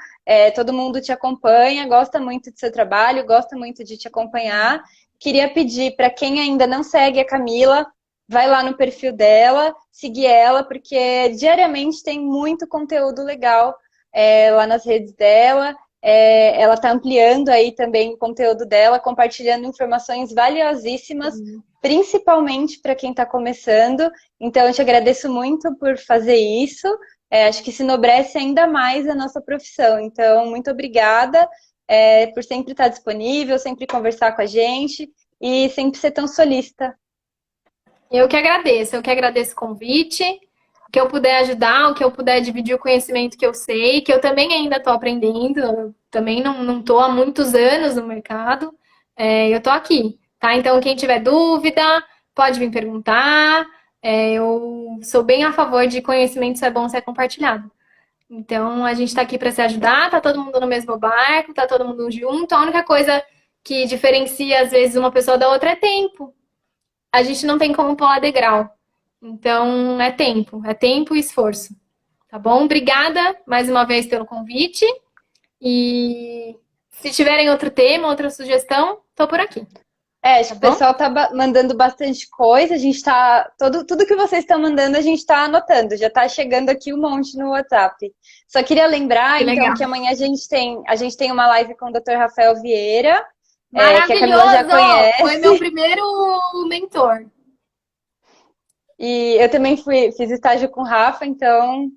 Todo mundo te acompanha, gosta muito do seu trabalho, gosta muito de te acompanhar. Queria pedir para quem ainda não segue a Camila, vai lá no perfil dela, seguir ela, porque diariamente tem muito conteúdo legal lá nas redes dela. Ela está ampliando aí também o conteúdo dela, compartilhando informações valiosíssimas, principalmente para quem está começando. Então, eu te agradeço muito por fazer isso. Acho que se enobrece ainda mais a nossa profissão. Então, muito obrigada por sempre estar disponível, sempre conversar com a gente e sempre ser tão solícita. Eu que agradeço o convite, o que eu puder ajudar, o que eu puder dividir o conhecimento que eu sei, que eu também ainda estou aprendendo, eu também não estou há muitos anos no mercado, eu estou aqui, tá? Então, quem tiver dúvida, pode vir perguntar, eu sou bem a favor de conhecimento, isso é bom ser compartilhado. Então, a gente está aqui para se ajudar, tá todo mundo no mesmo barco, tá todo mundo junto, a única coisa que diferencia, às vezes, uma pessoa da outra é tempo. A gente não tem como pular degrau. Então, é tempo e esforço. Tá bom? Obrigada mais uma vez pelo convite. E se tiverem outro tema, outra sugestão, tô por aqui. Acho Tá que o bom? pessoal tá mandando bastante coisa, a gente tá. Tudo que vocês estão mandando, a gente tá anotando, já tá chegando aqui um monte no WhatsApp. Só queria lembrar, Que então, legal. que amanhã a gente tem uma live com o Dr. Rafael Vieira, que a Camila já Maravilhoso! Foi meu conhece. primeiro mentor. E eu também fiz estágio com o Rafa, então,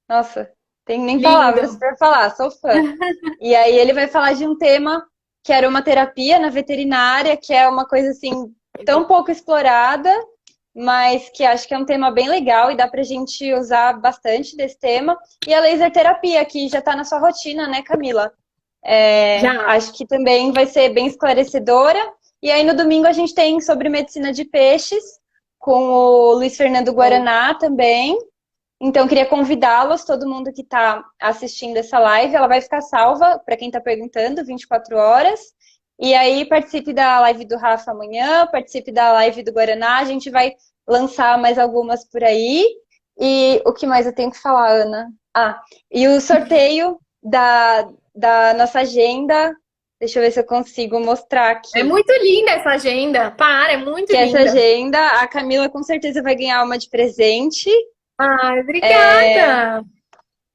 nossa, Tem nem Lindo. palavras para falar, sou fã. E aí ele vai falar de um tema que era uma terapia na veterinária, que é uma coisa assim tão pouco explorada, mas que acho que é um tema bem legal e dá pra gente usar bastante desse tema. E a laser terapia, que já tá na sua rotina, né, Camila? Já. Acho que também vai ser bem esclarecedora. E aí no domingo a gente tem sobre medicina de peixes, com o Luiz Fernando Bom. Guaraná também. Então, queria convidá-los, todo mundo que está assistindo essa live, ela vai ficar salva, para quem está perguntando, 24 horas. E aí, participe da live do Rafa amanhã, participe da live do Guaraná, a gente vai lançar mais algumas por aí. E o que mais eu tenho que falar, Ana? E o sorteio da nossa agenda, deixa eu ver se eu consigo mostrar É aqui. muito linda essa agenda. Para, é muito Que essa linda. agenda, a Camila com certeza vai ganhar uma de presente. Ai, obrigada.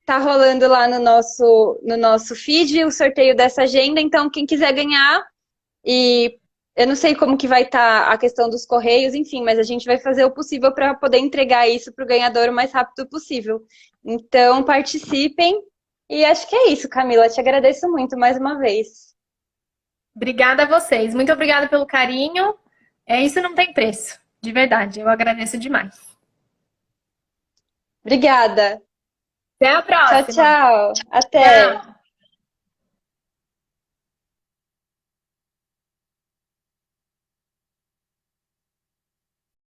Tá rolando lá no nosso feed o sorteio dessa agenda, então quem quiser ganhar, e eu não sei como que vai estar a questão dos correios, enfim, mas a gente vai fazer o possível para poder entregar isso para o ganhador o mais rápido possível. Então participem, e acho que é isso, Camila. Te agradeço muito mais uma vez. Obrigada a vocês. Muito obrigada pelo carinho. Isso não tem preço. De verdade, eu agradeço demais. Obrigada. Até a Tchau, próxima. tchau. Até. Tchau.